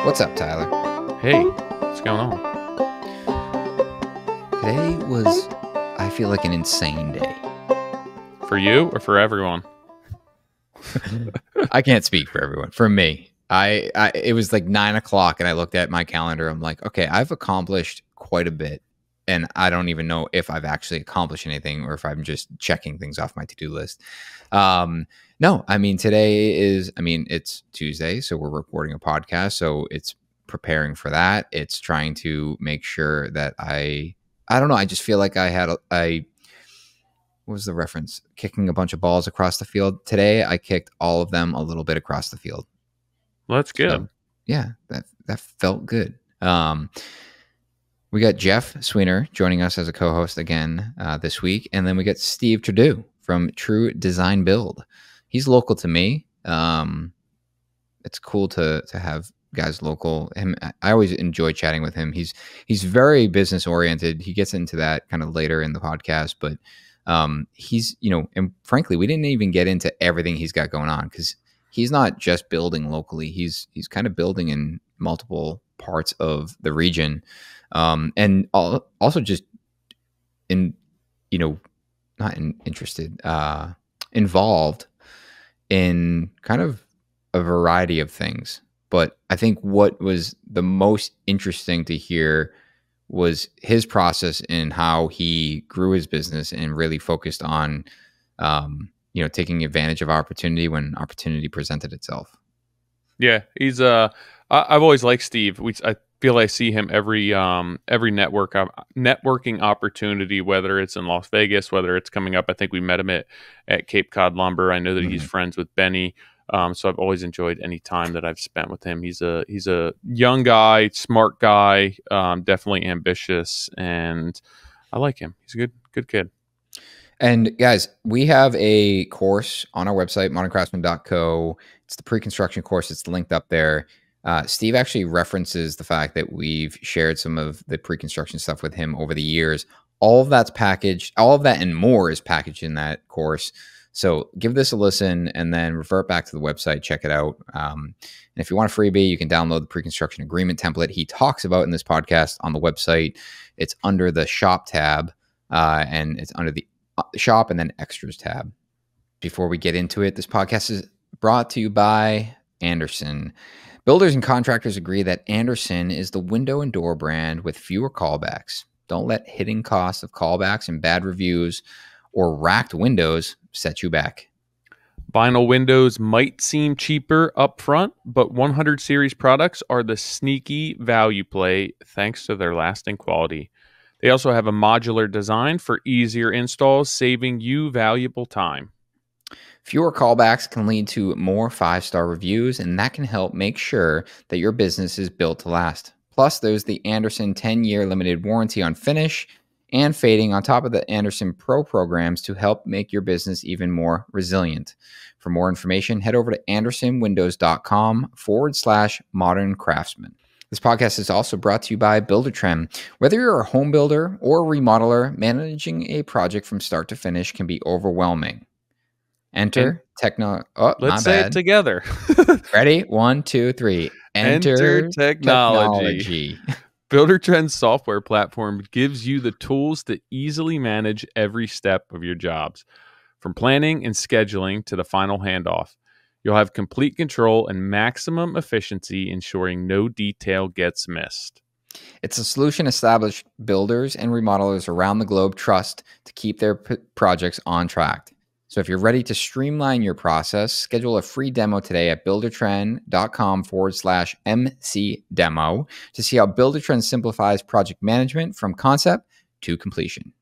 What's up, Tyler? Hey, what's going on? Today was, I feel like, an insane day. For you or for everyone? I can't speak for everyone. For me, it was like 9 o'clock and I looked at my calendar. I'm like, okay, I've accomplished quite a bit. And I don't even know if I've actually accomplished anything or if I'm just checking things off my to-do list. No, I mean, it's Tuesday, so we're recording a podcast. So it's preparing for that. It's trying to make sure that I don't know. I just feel like what was the reference? Kicking a bunch of balls across the field. Today, I kicked all of them a little bit across the field. Well, that's good. So, yeah, that felt good. We got Jeff Sweenor joining us as a co-host again this week. And then we got Steve Trudeau from TruDesign Build. He's local to me. It's cool to have guys local. I always enjoy chatting with him. He's very business oriented. He gets into that kind of later in the podcast, but he's, and frankly, we didn't even get into everything he's got going on because he's not just building locally. He's kind of building in multiple parts of the region. And also just involved in kind of a variety of things. But I think what was the most interesting to hear was his process in how he grew his business and really focused on, taking advantage of opportunity when opportunity presented itself. Yeah, he's I've always liked Steve. I feel I see him every networking opportunity, whether it's in Las Vegas, whether it's coming up. I think we met him at Cape Cod Lumber. I know that he's friends with Benny. So I've always enjoyed any time that I've spent with him. He's a young guy, smart guy, definitely ambitious, and I like him. He's a good kid. And guys, we have a course on our website, moderncraftsman.co. It's the pre-construction course. It's linked up there. Steve actually references the fact that we've shared some of the pre-construction stuff with him over the years. All of that and more is packaged in that course. So give this a listen and then revert back to the website, check it out. And if you want a freebie, you can download the pre-construction agreement template he talks about in this podcast on the website. It's under the shop tab, and it's under the shop and then extras tab. Before we get into it, this podcast is brought to you by Andersen. Builders and contractors agree that Andersen is the window and door brand with fewer callbacks. Don't let hidden costs of callbacks and bad reviews or racked windows set you back. Vinyl windows might seem cheaper up front, but 100 series products are the sneaky value play thanks to their lasting quality. They also have a modular design for easier installs, saving you valuable time. Fewer callbacks can lead to more 5-star reviews, and that can help make sure that your business is built to last. Plus, there's the Andersen 10-year limited warranty on finish and fading on top of the Andersen Pro programs to help make your business even more resilient. For more information, head over to andersenwindows.com/Modern Craftsman. This podcast is also brought to you by Buildertrend. Whether you're a home builder or a remodeler, managing a project from start to finish can be overwhelming. Enter techno. Oh, let's say it together. Ready? 1, 2, 3. Enter technology. Buildertrend software platform gives you the tools to easily manage every step of your jobs, from planning and scheduling to the final handoff. You'll have complete control and maximum efficiency, ensuring no detail gets missed. It's a solution established builders and remodelers around the globe trust to keep their projects on track. So if you're ready to streamline your process, schedule a free demo today at buildertrend.com/MC demo to see how Buildertrend simplifies project management from concept to completion.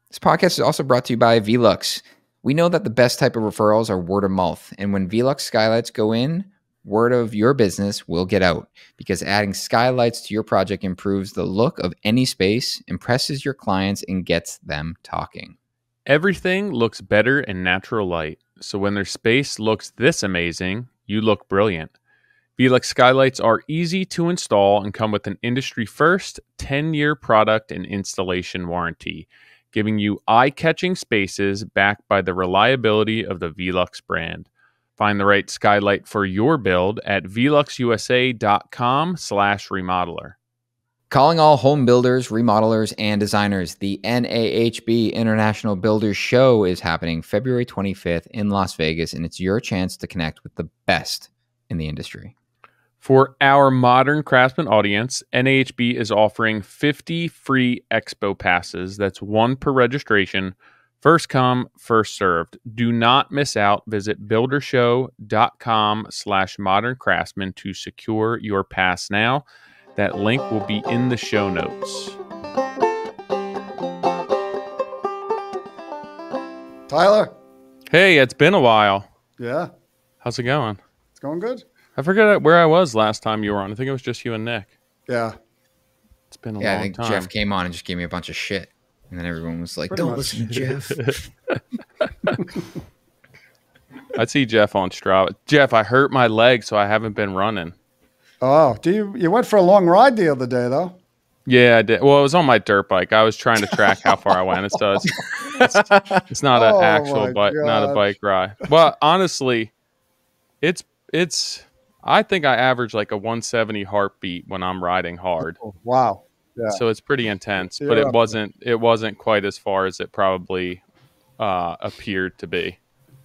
This podcast is also brought to you by Velux. We know that the best type of referrals are word of mouth. And when Velux skylights go in, word of your business will get out, because adding skylights to your project improves the look of any space, impresses your clients, and gets them talking. Everything looks better in natural light, so when their space looks this amazing, you look brilliant. Velux skylights are easy to install and come with an industry-first 10-year product and installation warranty, giving you eye-catching spaces backed by the reliability of the Velux brand. Find the right skylight for your build at veluxusa.com/remodeler. Calling all home builders, remodelers, and designers, the NAHB International Builders Show is happening February 25th in Las Vegas, and it's your chance to connect with the best in the industry. For our Modern Craftsman audience, NAHB is offering 50 free Expo passes. That's one per registration. First come, first served. Do not miss out. Visit buildershow.com/moderncraftsman to secure your pass now. That link will be in the show notes. Tyler. Hey, it's been a while. Yeah. How's it going? It's going good. I forget where I was last time you were on. I think it was just you and Nick. Yeah. It's been a long time. I think Jeff came on and just gave me a bunch of shit. And then everyone was like, don't listen to Jeff. I see Jeff on Strava. Jeff, I hurt my leg, so I haven't been running. Oh, you went for a long ride the other day, though. Yeah, I did. Well, it was on my dirt bike. I was trying to track how far I went. It's not an actual bike, not a bike ride. Well, honestly, it's. I think I average like a 170 heartbeat when I'm riding hard. Oh, wow. Yeah. So it's pretty intense, but it wasn't quite as far as it probably appeared to be.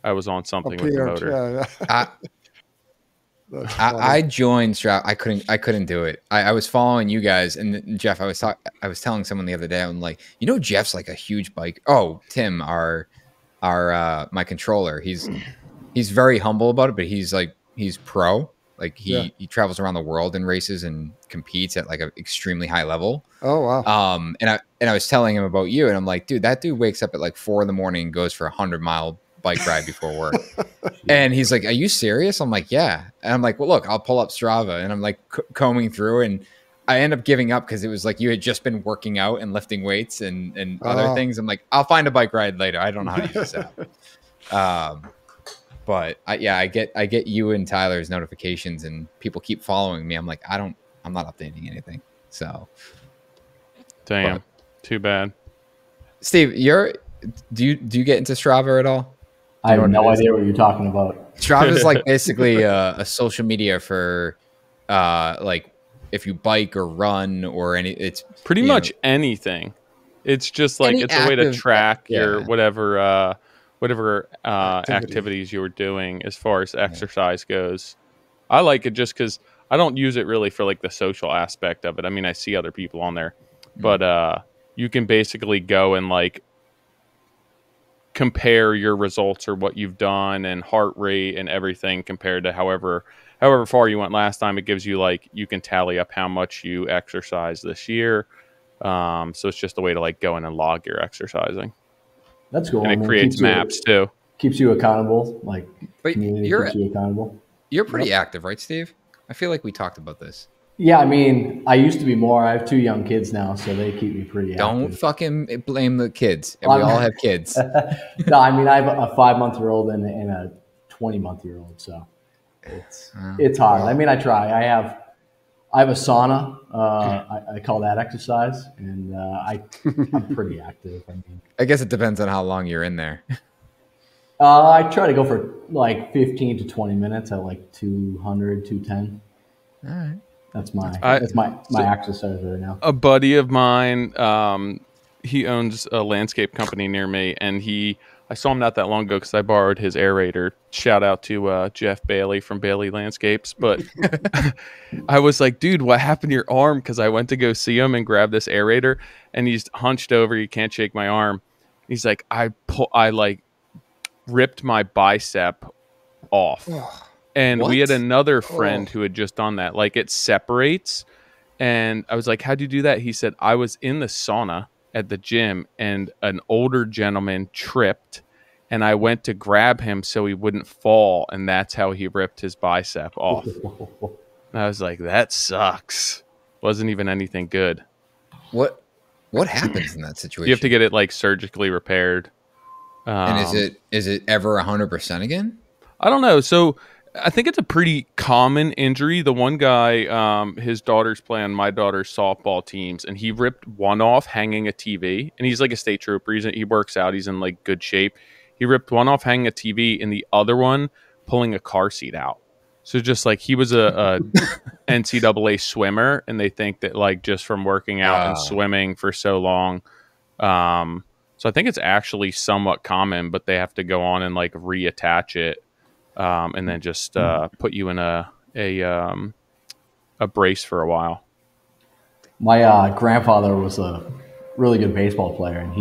I was on something with the motor. Yeah. I joined Strap. I couldn't do it. I was following you guys, and Jeff. I was telling someone the other day. I'm like, Jeff's like a huge bike. Oh, Tim, our my controller. He's very humble about it, but he's pro. Like he travels around the world in races and competes at like an extremely high level. Oh wow. And I was telling him about you, and I'm like, dude, that dude wakes up at like 4 a.m. and goes for a 100-mile bike ride before work. And he's like, are you serious? I'm like, yeah. And I'm like, well, look, I'll pull up Strava, and I'm like combing through, and I end up giving up because it was like you had just been working out and lifting weights and other things. I'm like, I'll find a bike ride later. I don't know how to use this app. But I get you and Tyler's notifications, and people keep following me. I'm like, I'm not updating anything. So, damn, too bad. Steve, do you get into Strava at all? I have no idea what you're talking about. Strava is like basically a social media for like if you bike or run or any. It's pretty much anything. It's just like it's a way to track your whatever activities you were doing as far as exercise goes. I like it just because I don't use it really for like the social aspect of it. I mean, I see other people on there, but you can basically go and like compare your results or what you've done and heart rate and everything compared to however far you went last time. It gives you like, you can tally up how much you exercise this year. So it's just a way to like go in and log your exercising. That's cool. And it creates maps too. Keeps you accountable. Like, but keeps you accountable. You're pretty active, right, Steve? I feel like we talked about this. Yeah, I mean, I used to be more. I have 2 young kids now, so they keep me pretty active. Don't fucking blame the kids. We all have kids. No, I mean, I have a 5-month-year-old and a 20-month-year-old, so it's hard. I mean, I try. I have a sauna. I call that exercise, and I'm pretty active. I mean, I guess it depends on how long you're in there. I try to go for like 15 to 20 minutes at like 200, 210. All right. That's my exercise right now. A buddy of mine, he owns a landscape company near me, and I saw him not that long ago because I borrowed his aerator. Shout out to Jeff Bailey from Bailey Landscapes. But I was like, dude, what happened to your arm? Because I went to go see him and grab this aerator, and he's hunched over. He can't shake my arm. He's like, I like ripped my bicep off. And we had another friend who had just done that. Like, it separates. And I was like, how'd you do that? He said, I was in the sauna at the gym, and an older gentleman tripped, and I went to grab him so he wouldn't fall, and that's how he ripped his bicep off. And I was like, that sucks. Wasn't even anything good. What happens in that situation? You have to get it like surgically repaired. And is it ever 100% again? I don't know. So I think it's a pretty common injury. The one guy, his daughters play on my daughter's softball teams, and he ripped one off hanging a TV. And he's like a state trooper. He works out. He's in like good shape. He ripped one off hanging a TV, and the other one pulling a car seat out. So just like he was a NCAA swimmer, and they think that like just from working out and swimming for so long. So I think it's actually somewhat common, but they have to go on and like reattach it, and then just put you in a brace for a while. My grandfather was a really good baseball player, and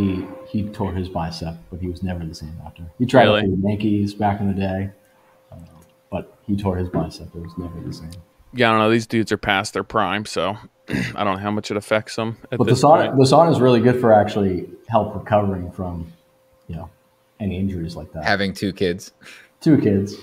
he tore his bicep, but he was never the same after. He tried to play the Yankees back in the day, but he tore his bicep. It was never the same. Yeah, I don't know. These dudes are past their prime, so I don't know how much it affects them. But the sauna is really good for actually help recovering from, any injuries like that. Having 2 kids. 2 kids.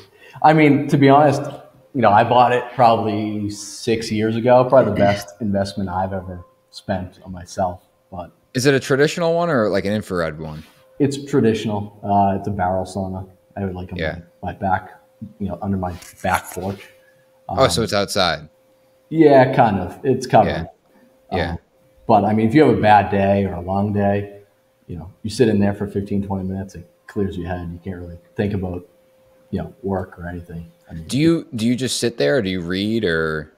I mean, to be honest, I bought it probably 6 years ago. Probably the best investment I've ever spent on myself. But is it a traditional one or like an infrared one? It's traditional. It's a barrel sauna. I would like my back, under my back porch. So it's outside. Yeah, kind of. It's covered. Yeah. But I mean, if you have a bad day or a long day, you sit in there for 15, 20 minutes, it clears your head. You can't really think about, work or anything. I mean, do you just sit there, or do you read, or?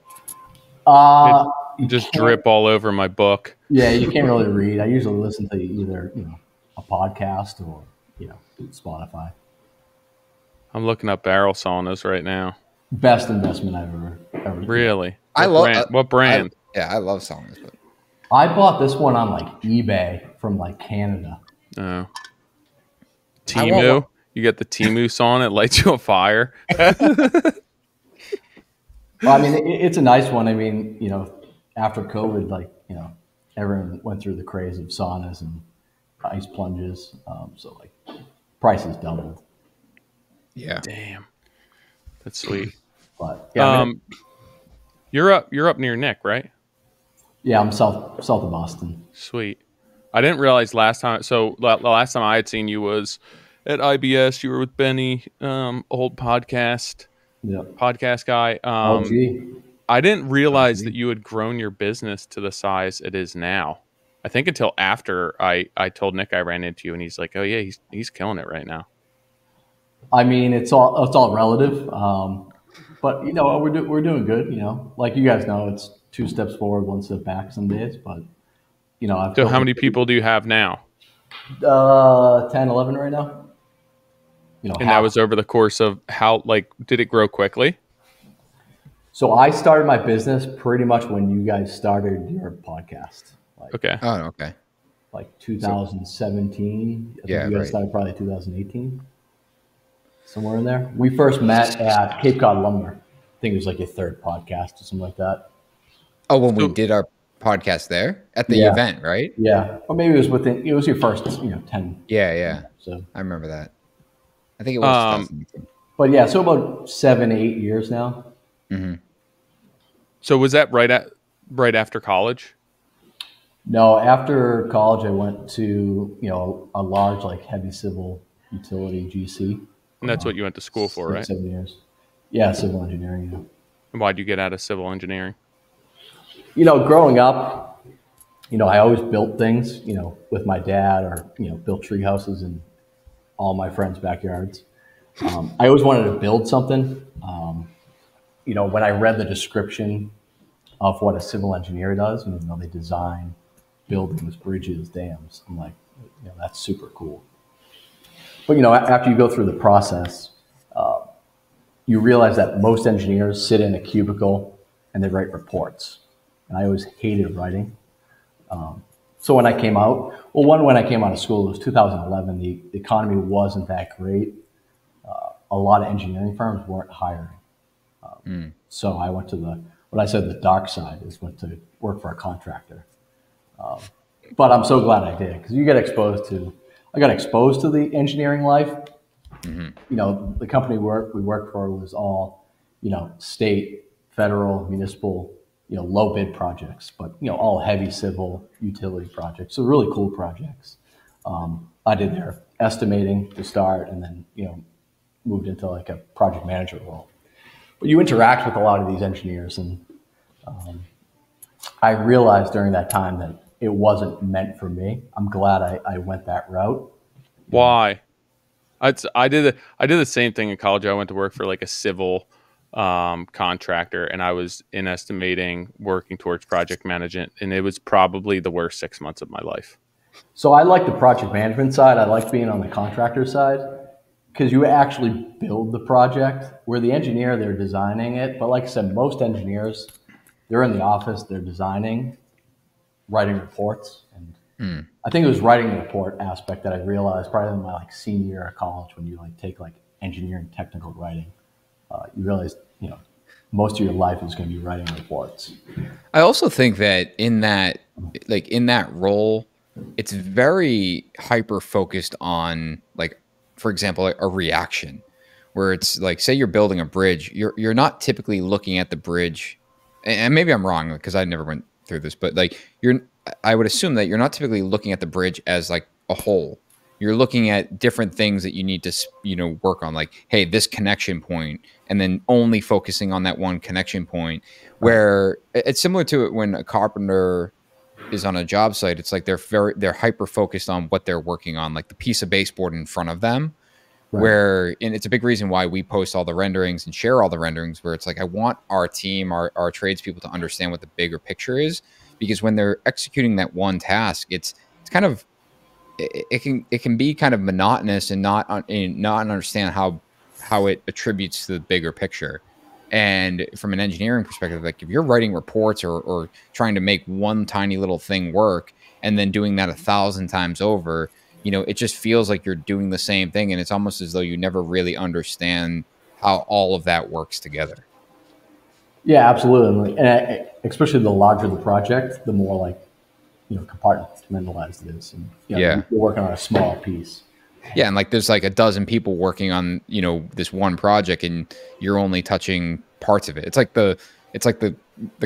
Just drip all over my book. Yeah, you can't really read. I usually listen to either, a podcast or, Spotify. I'm looking up barrel saunas right now. Best investment I've ever Really? I love what brand? I love saunas, but I bought this one on like eBay from like Canada. Oh. Temu? You got the Temu sauna, it lights you on fire. Well, I mean, it's a nice one. I mean, after COVID, like, everyone went through the craze of saunas and ice plunges. So like prices doubled. Yeah. Damn. That's sweet. But yeah, you're up near Nick, right? Yeah, I'm south of Boston. Sweet. I didn't realize last time. So the last time I had seen you was at IBS. You were with Benny, old podcast guy. I didn't realize that you had grown your business to the size it is now. I think until after I told Nick I ran into you, and he's like, "Oh yeah, he's killing it right now." I mean, it's all relative, but we're doing good. Like you guys know, it's 2 steps forward, 1 step back some days. But So how many people do you have now? 10, 11 right now. And that was over the course of how, like, did it grow quickly? So I started my business pretty much when you guys started your podcast. Okay. Oh, okay. Like 2017. I think you guys started probably 2018. Somewhere in there. We first met at Cape Cod Lumber. I think it was like your 3rd podcast or something like that. Oh, when we did our podcast there at the event, right? Yeah. Or maybe it was your first, 10. Yeah. So I remember that. I think it was 2018. But yeah, so about 7, 8 years now. Mm-hmm. So was that right after college? No, after college I went to, a large like heavy civil utility GC. And that's what you went to school for, right? 7 years. Yeah, civil engineering. Yeah. And why'd you get out of civil engineering? Growing up, I always built things, with my dad, or, built tree houses in all my friends' backyards. I always wanted to build something. When I read the description of what a civil engineer does, they design buildings, bridges, dams, I'm like, that's super cool. But, after you go through the process, you realize that most engineers sit in a cubicle and they write reports. And I always hated writing. So when I came out, when I came out of school, it was 2011. The economy wasn't that great. A lot of engineering firms weren't hiring. So I went to the dark side is went to work for a contractor. But I'm so glad I did, because I got exposed to the engineering life. Mm-hmm. The company we worked for was all, state, federal, municipal, low bid projects, but, all heavy civil utility projects. So really cool projects. I did their estimating to start, and then, moved into like a project manager role. But you interact with a lot of these engineers, and I realized during that time that it wasn't meant for me. I'm glad I went that route. Why? I did the same thing in college. I went to work for like a civil contractor, and I was in estimating, working towards project management, and it was probably the worst 6 months of my life. So I like the project management side. I like being on the contractor side because you actually build the project. Where the engineer, they're designing it. But like I said, most engineers, they're in the office, they're designing, writing reports. And I think it was writing the report aspect that I realized probably in my like senior year of college when you like take like engineering technical writing. You realize, most of your life is going to be writing reports. I also think that in that role, it's very hyper focused on, like, for example, a reaction where it's like, say you're building a bridge, you're not typically looking at the bridge, and maybe I'm wrong because I never went through this, but like I would assume that you're not typically looking at the bridge as like a whole. You're looking at different things that you need to, work on, like, hey, this connection point, and then only focusing on that one connection point. Where it's similar to it when a carpenter is on a job site. It's like they're hyper focused on what they're working on, like the piece of baseboard in front of them. Right. And it's a big reason why we post all the renderings and share all the renderings, where it's like, I want our team, our tradespeople to understand what the bigger picture is, because when they're executing that one task, it's kind of, it can be kind of monotonous and not understand how it attributes to the bigger picture. And from an engineering perspective, like if you're writing reports or trying to make one tiny little thing work and then doing that 1,000 times over, it just feels like you're doing the same thing. And it's almost as though you never really understand how all of that works together. Yeah, absolutely. And especially the larger the project, the more like, compartmentalized it is. And, you're working on a small piece. Yeah, and like there's like a dozen people working on, this one project, and you're only touching parts of it. It's like the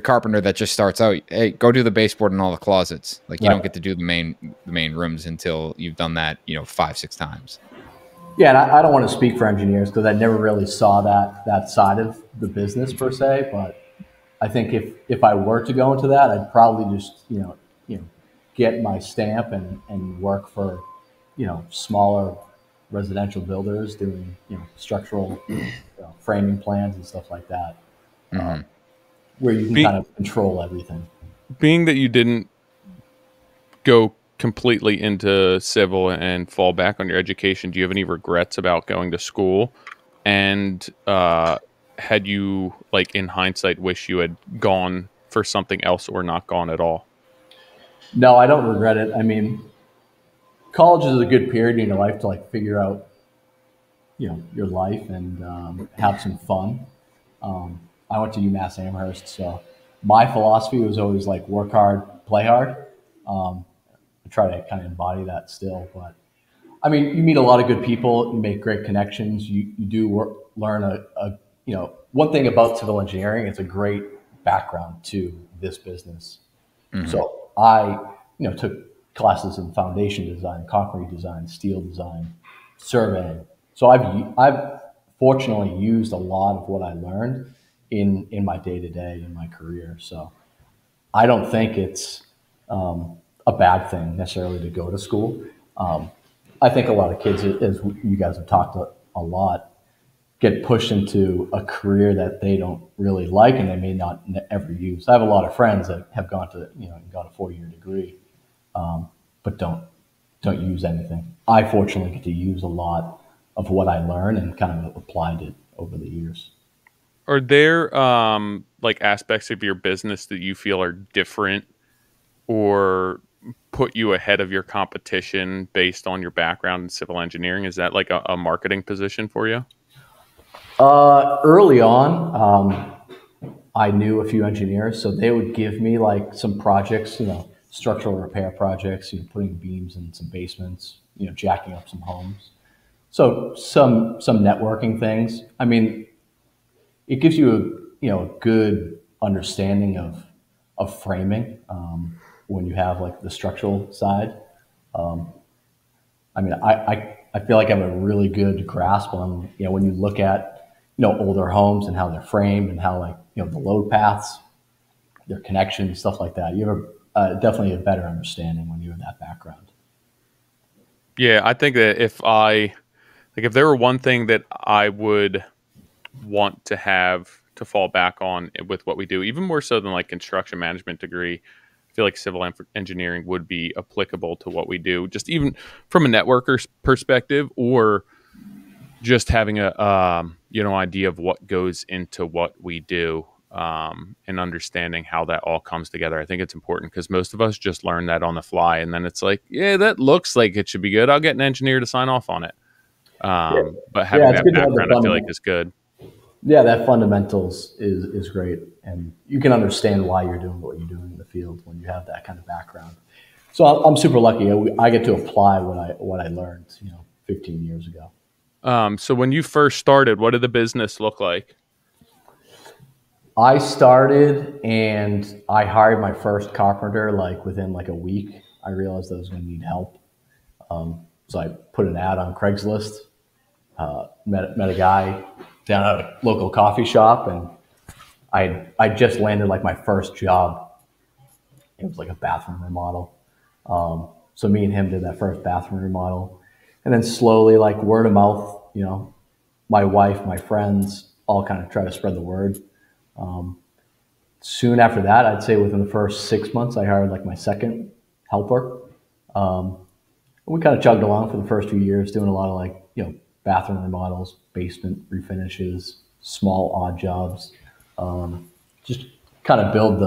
carpenter that just starts out, hey, go do the baseboard and all the closets. Like you don't get to do the main rooms until you've done that, 5-6 times. Yeah, and I don't want to speak for engineers because I never really saw that side of the business per se. But I think if I were to go into that, I'd probably just get my stamp and work for smaller residential builders doing structural framing plans and stuff like that, where you can kind of control everything. Being that you didn't go completely into civil and fall back on your education, do you have any regrets about going to school? And had you, like in hindsight, wish you had gone for something else or not gone at all? No, I don't regret it. I mean, college is a good period in your life to like figure out, your life and have some fun. I went to UMass Amherst, so my philosophy was always like work hard, play hard. I try to kind of embody that still, but I mean, you meet a lot of good people, you make great connections. You do learn one thing about civil engineering. It's a great background to this business. Mm-hmm. So I, took classes in foundation design, concrete design, steel design, surveying. So I've fortunately used a lot of what I learned in my day-to-day in my career. So I don't think it's a bad thing necessarily to go to school. I think a lot of kids, as you guys have talked a lot, get pushed into a career that they don't really like and they may not ever use. I have a lot of friends that have got a 4-year degree, but don't use anything. I fortunately get to use a lot of what I learned and kind of applied it over the years. Are there like aspects of your business that you feel are different or put you ahead of your competition based on your background in civil engineering? Is that like a marketing position for you? Early on, I knew a few engineers, so they would give me like some projects, structural repair projects, putting beams in some basements, jacking up some homes. So some networking things. I mean, it gives you a good understanding of framing when you have like the structural side. I mean, I feel like I have a really good grasp on when you look at older homes and how they're framed and how like the load paths, their connections, stuff like that. You have definitely a better understanding when you have that background. Yeah, I think that if I Like if there were one thing that I would want to have to fall back on with what we do, even more so than like construction management degree, I feel like civil engineering would be applicable to what we do, just even from a networker's perspective, or just having a idea of what goes into what we do, and understanding how that all comes together. I think it's important because most of us just learn that on the fly, and then it's like, yeah, that looks like it should be good. I'll get an engineer to sign off on it. But having that background, I feel like is good. Yeah, that fundamentals is great, and you can understand why you're doing what you're doing in the field when you have that kind of background. So I'm super lucky. I get to apply what I learned, 15 years ago. So when you first started, what did the business look like? I started and I hired my first carpenter within a week. I realized I was going to need help, so I put an ad on Craigslist. Met a guy down at a local coffee shop, and I just landed my first job. It was a bathroom remodel. So me and him did that first bathroom remodel, and then slowly, word of mouth, my wife, my friends, all kind of try to spread the word. Soon after that, I'd say within the first 6 months, I hired my second helper. We kind of chugged along for the first 2 years, doing a lot of bathroom remodels, basement refinishes, small odd jobs, just kind of build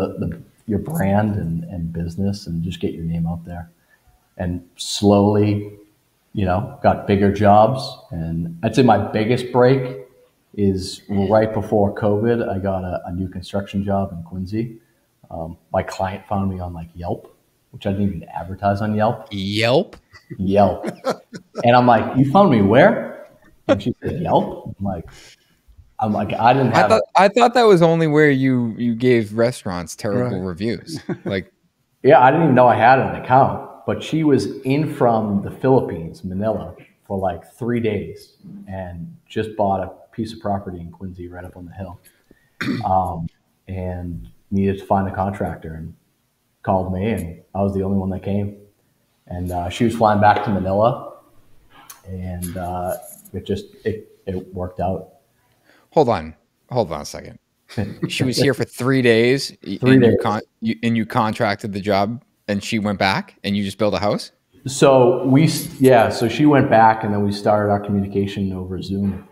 your brand and business and just get your name out there. And slowly, got bigger jobs. And I'd say my biggest break is right before COVID. I got a new construction job in Quincy. My client found me on Yelp, which I didn't even advertise on Yelp. Yelp. And I'm like, you found me where? And she said, Yelp. I'm like, I didn't have. I thought that was only where you gave restaurants terrible reviews. Yeah, I didn't even know I had an account. But she was in from the Philippines, Manila, for 3 days, and just bought a piece of property in Quincy, right up on the hill, and needed to find a contractor, and called me, and I was the only one that came. And she was flying back to Manila, and it worked out. Hold on a second. She was here for 3 days. 3 days. And you contracted the job, and she went back, and you just built a house? So so she went back, and then we started our communication over Zoom.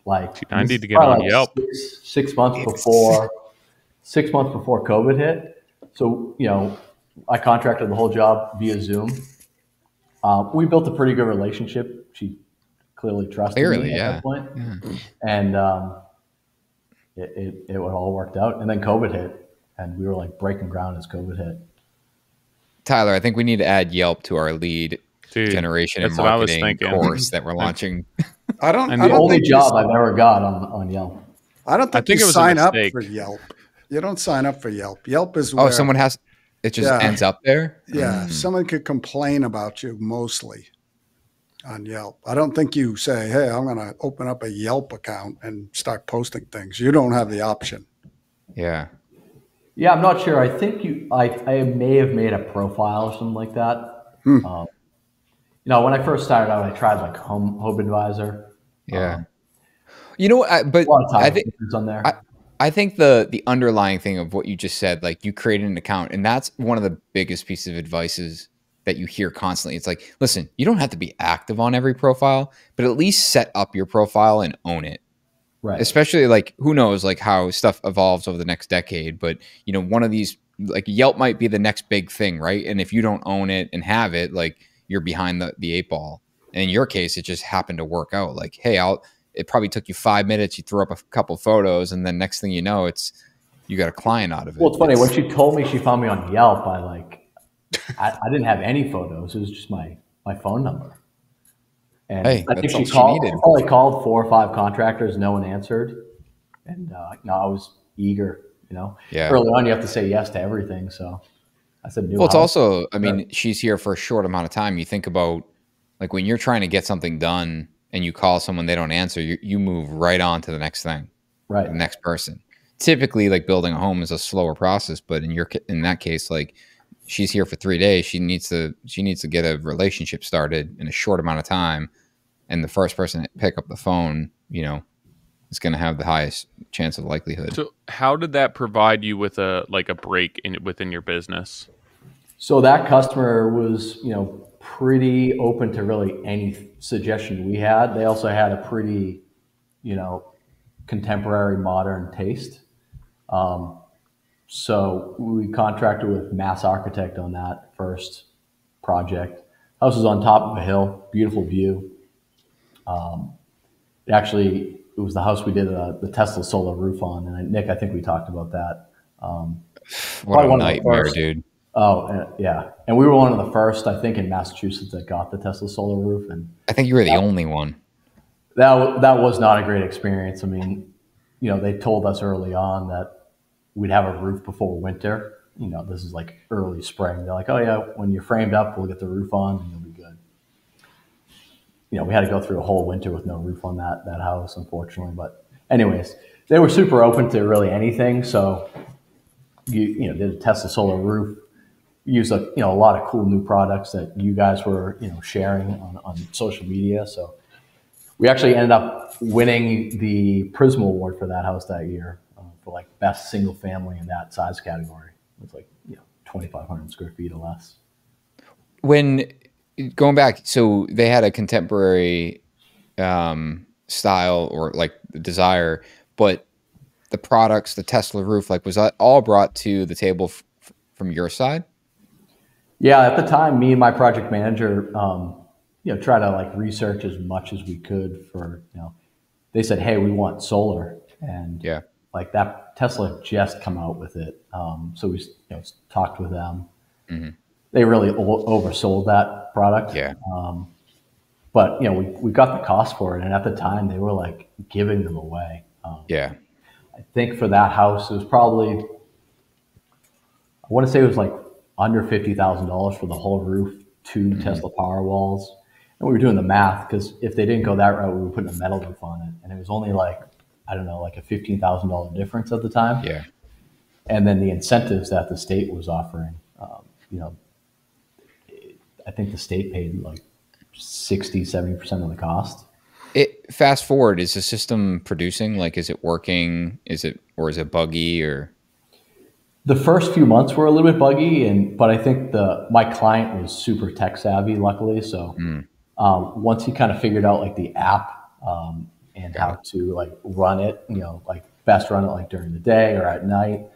I need to get on Yelp. 6 months before 6 months before COVID hit. So, I contracted the whole job via Zoom. We built a pretty good relationship. She clearly trusted me at that point. Yeah. And it all worked out. And then COVID hit, and we were breaking ground as COVID hit. Tyler, I think we need to add Yelp to our lead generation and marketing course that we're launching. The only job I've ever got on Yelp. I don't think you sign up for Yelp. You don't sign up for Yelp. Yelp is where someone has. It just ends up there. Yeah, someone could complain about you mostly on Yelp. I don't think you say, "Hey, I'm going to open up a Yelp account and start posting things." You don't have the option. Yeah. Yeah, I'm not sure. I think I may have made a profile or something like that. When I first started out, I tried Home Advisor. Yeah. I think the underlying thing of what you just said, you created an account, and that's one of the biggest pieces of advice that you hear constantly. It's listen, you don't have to be active on every profile, but at least set up your profile and own it. Right. Especially who knows how stuff evolves over the next decade, but one of these Yelp might be the next big thing, right? And if you don't own it and have it, you're behind the 8 ball. And in your case, it just happened to work out. Hey, it probably took you 5 minutes. You threw up a couple photos, and then next thing you know, you got a client out of it. Well, it's funny when she told me she found me on Yelp. I didn't have any photos. It was just my phone number. And hey, I think she probably called 4 or 5 contractors. No one answered. And I was eager, Yeah. Early on, you have to say yes to everything. So I said, well, it's also, she's here for a short amount of time. You think about when you're trying to get something done and you call someone, they don't answer, you move right on to the next thing. Right. The next person. Typically, building a home is a slower process, but in that case, she's here for 3 days. She needs to get a relationship started in a short amount of time. and the first person to pick up the phone, is going to have the highest chance of likelihood. So how did that provide you with a break within your business? So that customer was, pretty open to really any suggestion we had. They also had a pretty, contemporary modern taste. So we contracted with Mass Architect on that first project. House was on top of a hill, beautiful view. It was the house we did the Tesla solar roof on, and Nick, I think we talked about that. What a nightmare, dude. Oh, yeah. And we were one of the first, I think, in Massachusetts that got the Tesla solar roof. And I think you were the only one. That was not a great experience. I mean, they told us early on that we'd have a roof before winter. This is like early spring. They're like, oh, yeah, when you're framed up, we'll get the roof on and you'll be good. We had to go through a whole winter with no roof on that house, unfortunately. But anyways, they were super open to really anything. So you did a Tesla solar roof, used a lot of cool new products that you guys were sharing on social media. So we actually ended up winning the Prism Award for that house that year for like best single family in that size category. It's like 2,500 square feet or less. When going back, so they had a contemporary style or like desire, but the products, the Tesla roof, like was that all brought to the table from your side? Yeah, at the time, me and my project manager, try to like research as much as we could for, they said, hey, we want solar. And like that Tesla just come out with it. So we talked with them. Mm-hmm. They really oversold that product. Yeah. But we got the cost for it. And at the time they were like giving them away. I think for that house, it was probably, I want to say it was like under $50,000 for the whole roof, 2 Tesla Powerwalls. And we were doing the math because if they didn't go that route, we were putting a metal roof on it. And it was only like, I don't know, like a $15,000 difference at the time. Yeah. And then the incentives that the state was offering, I think the state paid like 60-70% of the cost. Fast forward, is the system producing? Like, is it working? Is it buggy or? The first few months were a little bit buggy, but I think my client was super tech savvy, luckily. So once he kind of figured out like the app and how to like run it, like best run it like during the day or at night.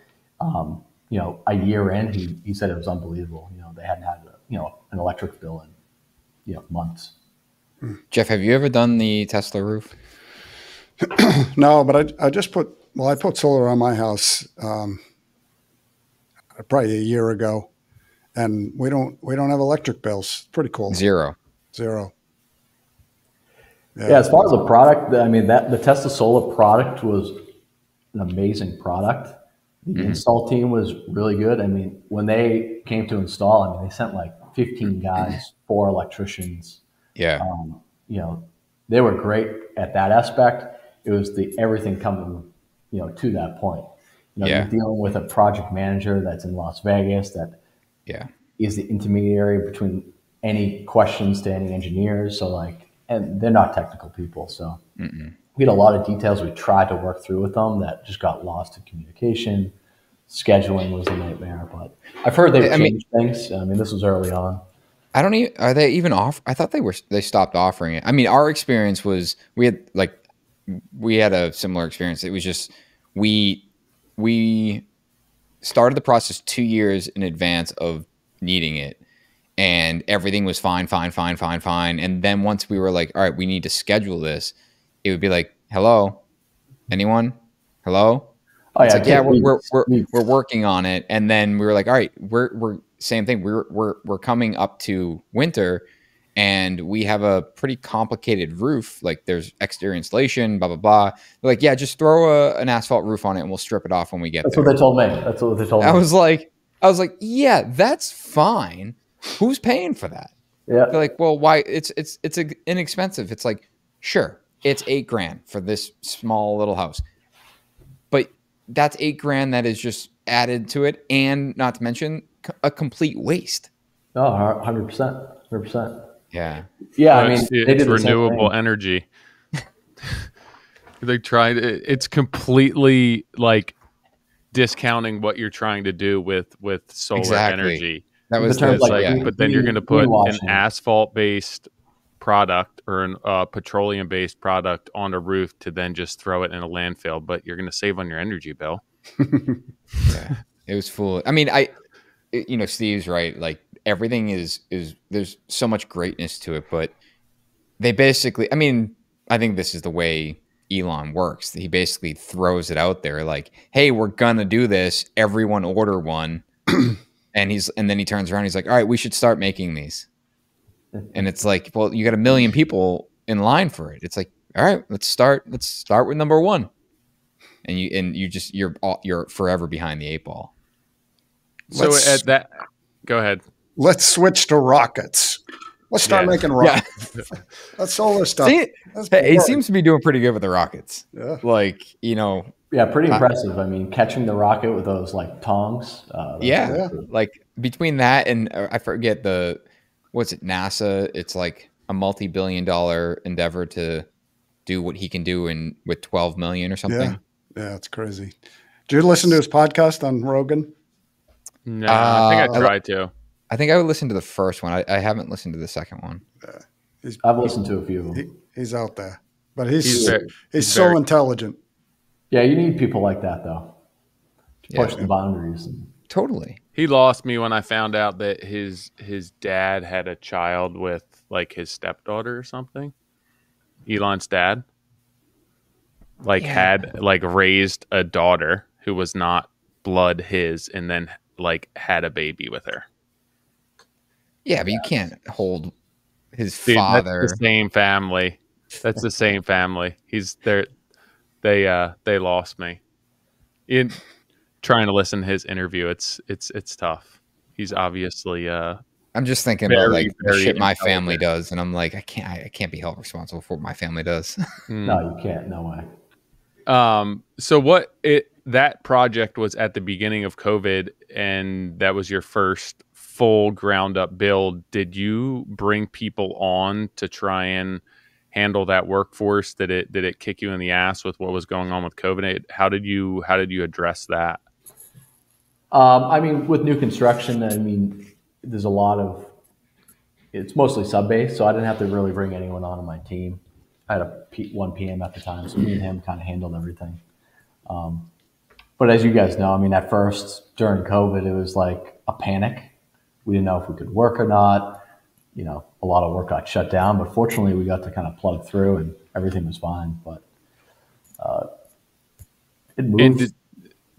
A year in, he said it was unbelievable. They hadn't had an electric bill in months. Jeff, have you ever done the Tesla roof? No, but I put solar on my house probably a year ago, and we don't have electric bills. Pretty cool. Zero. Yeah, as far as the product, I mean the Tesla solar product was an amazing product. The install team was really good. I mean, when they came to install, they sent like 15 guys, 4 electricians. Yeah. They were great at that aspect. It was everything coming, to that point. You're dealing with a project manager that's in Las Vegas that is the intermediary between any questions to any engineers. So and they're not technical people. So we had a lot of details we tried to work through with them that just got lost in communication. Scheduling was a nightmare, but I've heard they've changed things. I mean, this was early on. Are they even off? I thought they stopped offering it. I mean, our experience was we had a similar experience. It was just, we started the process 2 years in advance of needing it, and everything was fine. And then once we were like, all right, we need to schedule this, it would be like, hello, anyone? Hello? Oh, it's we're working on it. And then we were like, all right, we're same thing. We're coming up to winter, and we have a pretty complicated roof. Like there's exterior insulation, blah blah blah. They're like, yeah, just throw an asphalt roof on it, and we'll strip it off when we get there. That's what they told me. That's what they told me. I was like, yeah, that's fine. Who's paying for that? Yeah. They're like, well, why? It's inexpensive. It's like, sure, it's $8,000 for this small little house, but that's $8,000 that is just added to it, and not to mention a complete waste. Oh, 100%. Yeah. Yeah, I mean, it's renewable energy. They tried. It's completely like discounting what you're trying to do with solar energy. That was terms like but then you're going to put an asphalt-based product or a petroleum-based product on a roof to then just throw it in a landfill. But you're going to save on your energy bill. Yeah, it was foolish. I mean, Steve's right. Like everything is there's so much greatness to it, but they basically, I mean, I think this is the way Elon works. He basically throws it out there like, hey, we're gonna do this. Everyone order one. and then he turns around, he's like, all right, we should start making these. And it's like, well, you got 1 million people in line for it. It's like, all right, let's start with number one. And you're forever behind the 8 ball. So go ahead. Let's switch to rockets. Let's start making rockets. Yeah. That's solar stuff. He seems to be doing pretty good with the rockets. Yeah. Like, yeah, pretty impressive. I mean, catching the rocket with those like tongs. Like between that and I forget what's it, NASA? It's like a multi-billion-dollar endeavor to do what he can do with 12 million or something. Yeah, it's crazy. Did you listen to his podcast on Rogan? No, I think I tried to. I think I would listen to the first one. I haven't listened to the second one. I've listened to a few of them. He's out there, but he's so intelligent. Yeah, you need people like that though. To push the boundaries. Totally. He lost me when I found out that his dad had a child with like his stepdaughter or something. Elon's dad had like raised a daughter who was not blood his, and then like had a baby with her. Yeah, but you can't hold his father. That's the same family. That's the same family. He's there. They lost me. In trying to listen to his interview, it's tough. He's obviously. I'm just thinking about like the shit my family does, and I'm like, I can't be held responsible for what my family does. No, you can't. No way. So that project was at the beginning of COVID, and that was your first full ground up build. Did you bring people on to try and handle that workforce? Did it kick you in the ass with what was going on with COVID? How did you address that? I mean, with new construction, I mean, there's a lot of, it's mostly sub-based, so I didn't have to really bring anyone on my team. I had one PM at the time, so me and him kind of handled everything. But as you guys know, I mean, at first during COVID, it was like a panic. We didn't know if we could work or not. A lot of work got shut down, but fortunately we got to kind of plug through and everything was fine. But it moved. And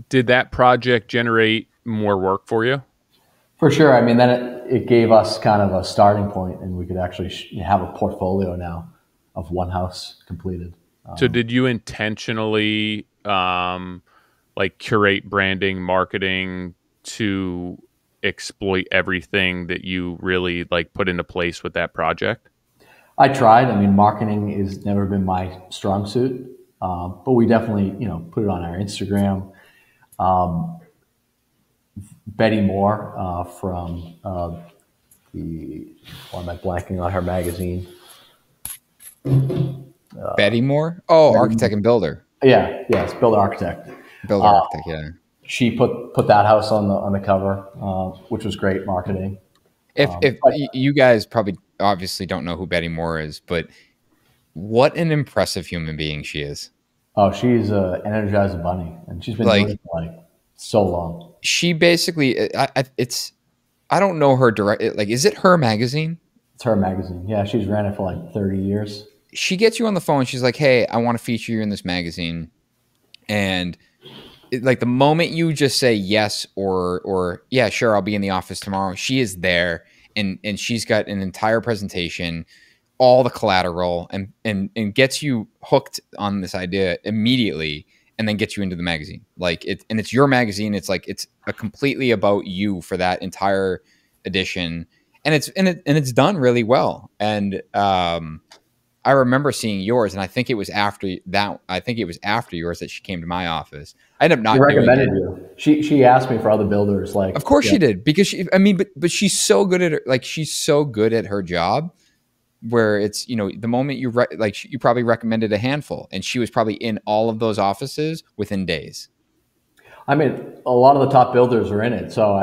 did that project generate more work for you? For sure. I mean, then it gave us kind of a starting point, and we could actually have a portfolio now of one house completed. So did you intentionally curate branding, marketing to exploit everything that you really put into place with that project? I tried. I mean, marketing has never been my strong suit, but we definitely, put it on our Instagram. Betty Moore from why am I blanking on her magazine? Betty Moore? Oh, Architect and Builder. Yeah, it's Builder Architect. Builder Architect, yeah. She put that house on the cover, which was great marketing. If you guys probably obviously don't know who Betty Moore is, but what an impressive human being she is. Oh, she's an Energizer Bunny, and she's been doing it for so long. She basically, I don't know her direct. Is it her magazine? It's her magazine. Yeah, she's ran it for 30 years. She gets you on the phone. She's like, "Hey, I want to feature you in this magazine," and the moment you just say yes or yeah, sure, I'll be in the office tomorrow. She is there, and she's got an entire presentation, all the collateral, and gets you hooked on this idea immediately, and then gets you into the magazine. It's your magazine. It's it's a completely about you for that entire edition, and it's done really well. And I remember seeing yours, and I think it was after that. I think it was after yours that she came to my office. I ended up not. She recommended you. She asked me for other builders. Of course she did, because but she's so good at she's so good at her job where it's, you know, the moment you like you probably recommended a handful, and she was probably in all of those offices within days. I mean, a lot of the top builders are in it, so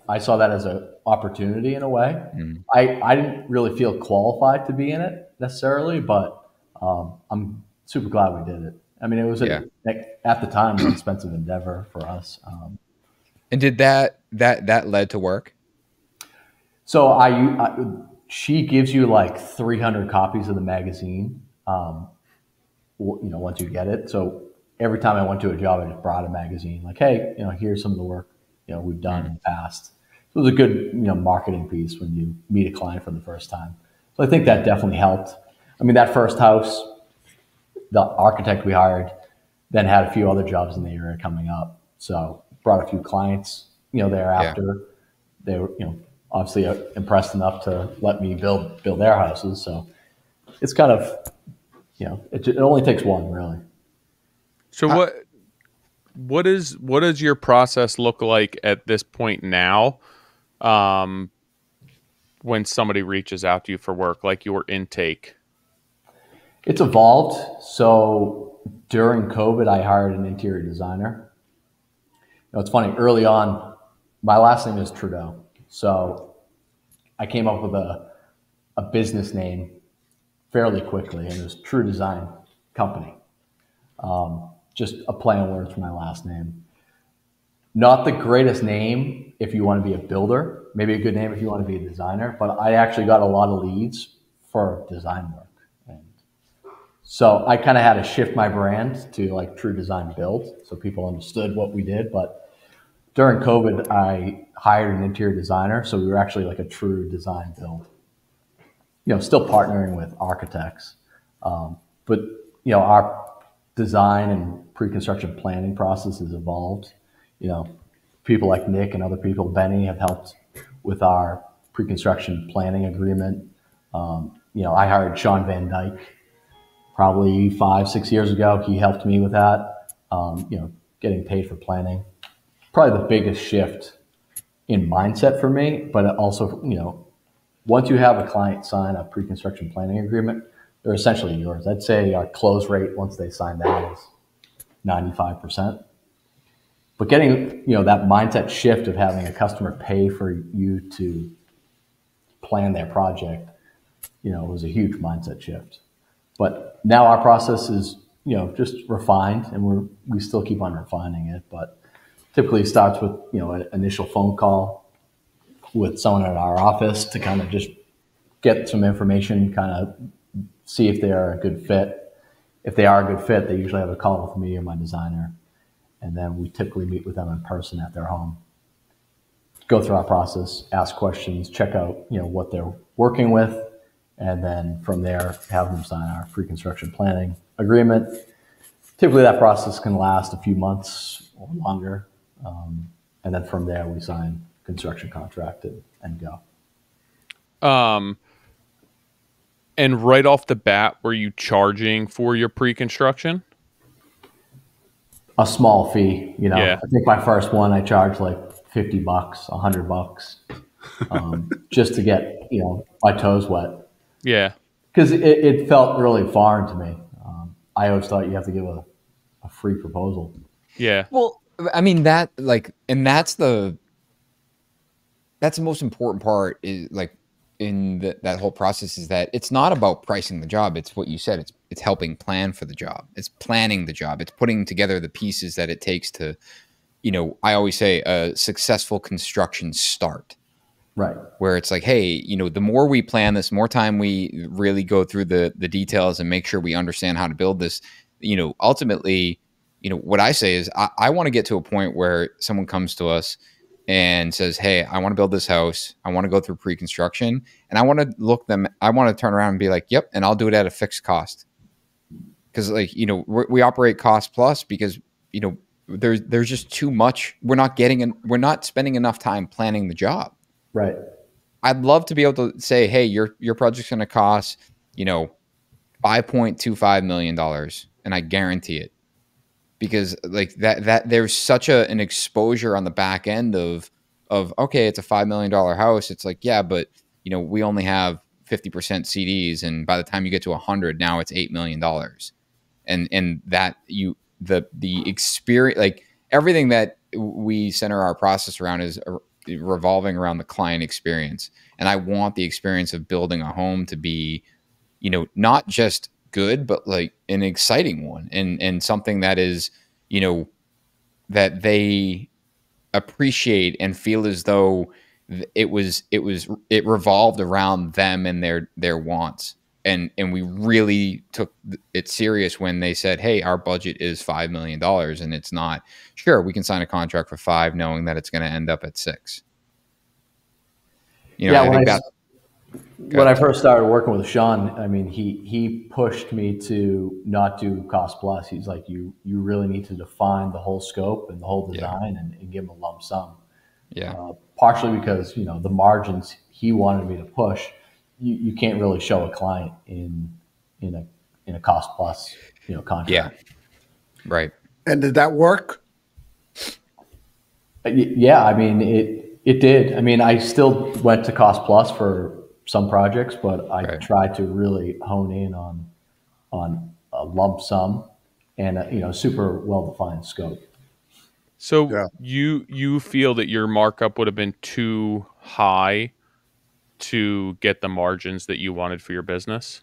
I saw that as an opportunity in a way. Mm. I didn't really feel qualified to be in it necessarily, but I'm super glad we did it. I mean, it was at the time an expensive endeavor for us. And did that led to work? So she gives you like 300 copies of the magazine, once you get it. So every time I went to a job, I just brought a magazine like, hey, here's some of the work, we've done in the past. So it was a good, marketing piece when you meet a client for the first time. So I think that definitely helped. I mean, that first house, the architect we hired then had a few other jobs in the area coming up. So brought a few clients, thereafter. They were, obviously impressed enough to let me build their houses. So it's kind of, it only takes one, really. So what does your process look like at this point now? When somebody reaches out to you for work, like your intake? It's evolved. So during COVID, I hired an interior designer. It's funny, early on, my last name is Trudeau. So I came up with a business name fairly quickly, and it was TruDesign Company. Just a play on words for my last name. Not the greatest name if you want to be a builder, maybe a good name if you want to be a designer, but I actually got a lot of leads for design work. And so I kind of had to shift my brand to like TruDesign Build so people understood what we did. But during COVID, I hired an interior designer, so we were actually like a TruDesign Build. Still partnering with architects, but our design and pre-construction planning process has evolved. People like Nick and other people, Benny, have helped with our pre-construction planning agreement. I hired Sean Van Dyke probably 5-6 years ago. He helped me with that. Getting paid for planning. Probably the biggest shift in mindset for me, but also, once you have a client sign a pre-construction planning agreement, they're essentially yours. I'd say our close rate once they sign that is 95%. But getting, that mindset shift of having a customer pay for you to plan their project, was a huge mindset shift. But now our process is, just refined, and we still keep on refining it. But typically starts with, an initial phone call with someone at our office to kind of just get some information, kind of see if they are a good fit. If they are a good fit, they usually have a call with me or my designer. And then we typically meet with them in person at their home. Go through our process, ask questions, check out, what they're working with. And then from there, have them sign our pre-construction planning agreement. Typically that process can last a few months or longer. And then from there, we sign construction contract and go. And right off the bat, were you charging for your pre-construction? A small fee, Yeah. I think my first one, I charged like $50, $100, just to get, my toes wet. Yeah. Because it felt really foreign to me. I always thought you have to give a free proposal. Yeah. Well, I mean, that's the most important part is like in that whole process is that it's not about pricing the job. It's what you said. It's helping plan for the job. It's planning the job. It's putting together the pieces that it takes to, I always say a successful construction start. Right. Where it's like, hey, the more we plan this, more time we really go through the details and make sure we understand how to build this, ultimately, what I say is I want to get to a point where someone comes to us and says, hey, I want to build this house. I want to go through pre-construction, and I want to turn around and be like, yep. And I'll do it at a fixed cost. Cause like, we operate cost plus because, there's just too much. We're not spending enough time planning the job. Right. I'd love to be able to say, hey, your project's going to cost, $5.25 million, and I guarantee it. Because like that there's such an exposure on the back end of okay, it's a $5 million house. It's like, yeah, but we only have 50% CDs, and by the time you get to 100, now it's $8 million. And that the experience, like everything that we center our process around is revolving around the client experience. And I want the experience of building a home to be, not just good, but like an exciting one, and something that is, that they appreciate and feel as though it revolved around them and their wants. And we really took it serious when they said, hey, our budget is $5 million, and it's not, sure, we can sign a contract for 5 knowing that it's going to end up at 6. When I first started working with Sean, I mean, he pushed me to not do cost plus. He's like, you really need to define the whole scope and the whole design, and give him a lump sum. Yeah. Partially because, the margins he wanted me to push, you can't really show a client in a cost plus, contract. Yeah. Right. And did that work? Yeah. I mean, it did. I mean, I still went to cost plus for some projects, but I tried to really hone in on a lump sum and a super well-defined scope. So you feel that your markup would have been too high to get the margins that you wanted for your business?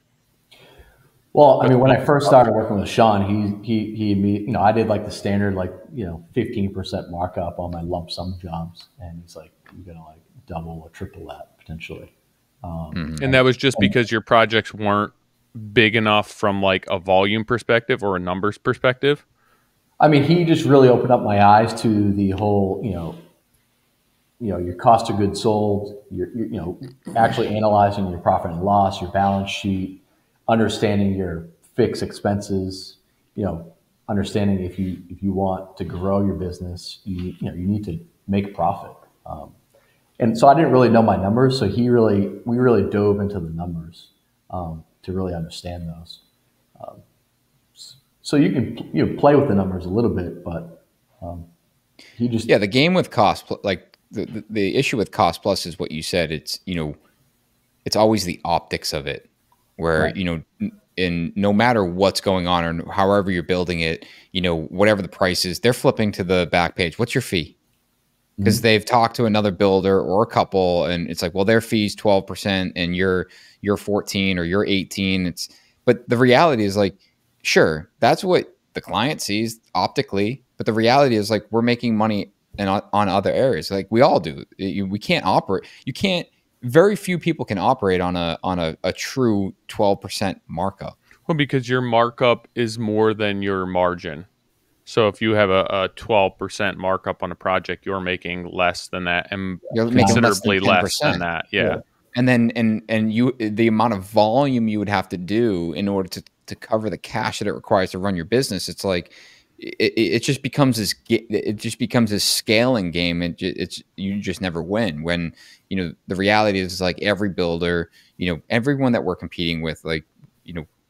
Well, I mean, when I first started working with Sean, he I did like the standard 15% markup on my lump sum jobs, and he's like, you're gonna like double or triple that potentially. And that was just because your projects weren't big enough from like a volume perspective or a numbers perspective? I mean, he just really opened up my eyes to the whole, your cost of goods sold, your actually analyzing your profit and loss, your balance sheet, understanding your fixed expenses, understanding if you want to grow your business, you need to make a profit. And so I didn't really know my numbers, so we really dove into the numbers to really understand those. So you can play with the numbers a little bit, but he just the game with cost, like the issue with cost plus is what you said. It's it's always the optics of it, where in no matter what's going on or however you're building it, whatever the price is, they're flipping to the back page. What's your fee? Because they've talked to another builder or a couple, and it's like, well, their fee's 12% and you're 14 or you're 18. But the reality is like, sure, that's what the client sees optically, but the reality is like we're making money on other areas, like we all do. We can't operate. Very few people can operate on a true 12% markup. Well, because your markup is more than your margin. So if you have a 12% markup on a project, you're making less than that, and you're considerably less than that. Yeah. And then the amount of volume you would have to do in order to cover the cash that it requires to run your business, it's like it just becomes this scaling game, and you just never win. When the reality is like every builder, everyone that we're competing with, like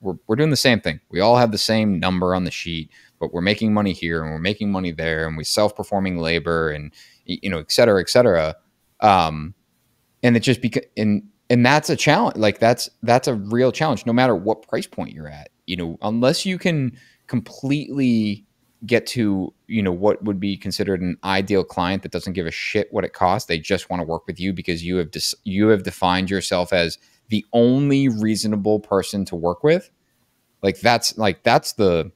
we're doing the same thing. We all have the same number on the sheet, but we're making money here and we're making money there, and we self-performing labor and et cetera, et cetera. And it just and that's a challenge. Like that's a real challenge, no matter what price point you're at. Unless you can completely get to what would be considered an ideal client that doesn't give a shit what it costs. They just want to work with you because you have defined yourself as the only reasonable person to work with. That's the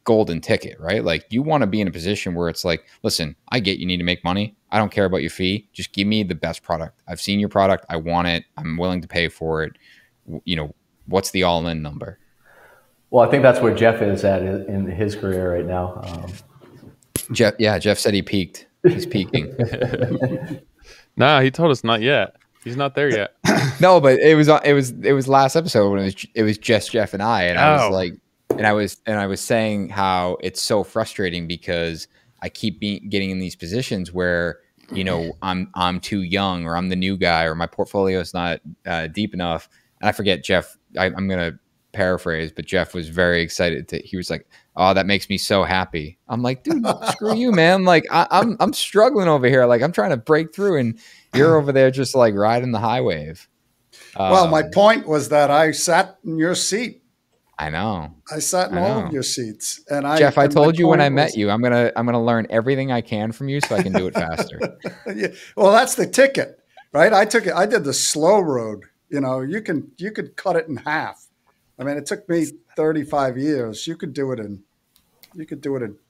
golden ticket, right? Like you want to be in a position where it's like, listen, I get you need to make money. I don't care about your fee. Just give me the best product. I've seen your product. I want it. I'm willing to pay for it. What's the all-in number? Well, I think that's where Jeff is at in his career right now. Jeff said he peaked. He's peaking. Nah, he told us not yet. He's not there yet. No, but it was last episode when it was just Jeff and I, and I was like, and I was saying how it's so frustrating because I keep getting in these positions where I'm too young, or I'm the new guy, or my portfolio is not deep enough. And I forget Jeff. I'm gonna paraphrase, but Jeff was very excited. He was like, "Oh, that makes me so happy." I'm like, "Dude, screw you, man! Like I'm struggling over here. Like I'm trying to break through, and you're over there just like riding the high wave." Well, my point was that I sat in your seat. I know. I sat in all of your seats, and Jeff, I told you when I met you, I'm gonna learn everything I can from you so I can do it faster. Yeah. Well, that's the ticket, right? I did the slow road. You know, you could cut it in half. I mean, it took me 35 years. You could do it in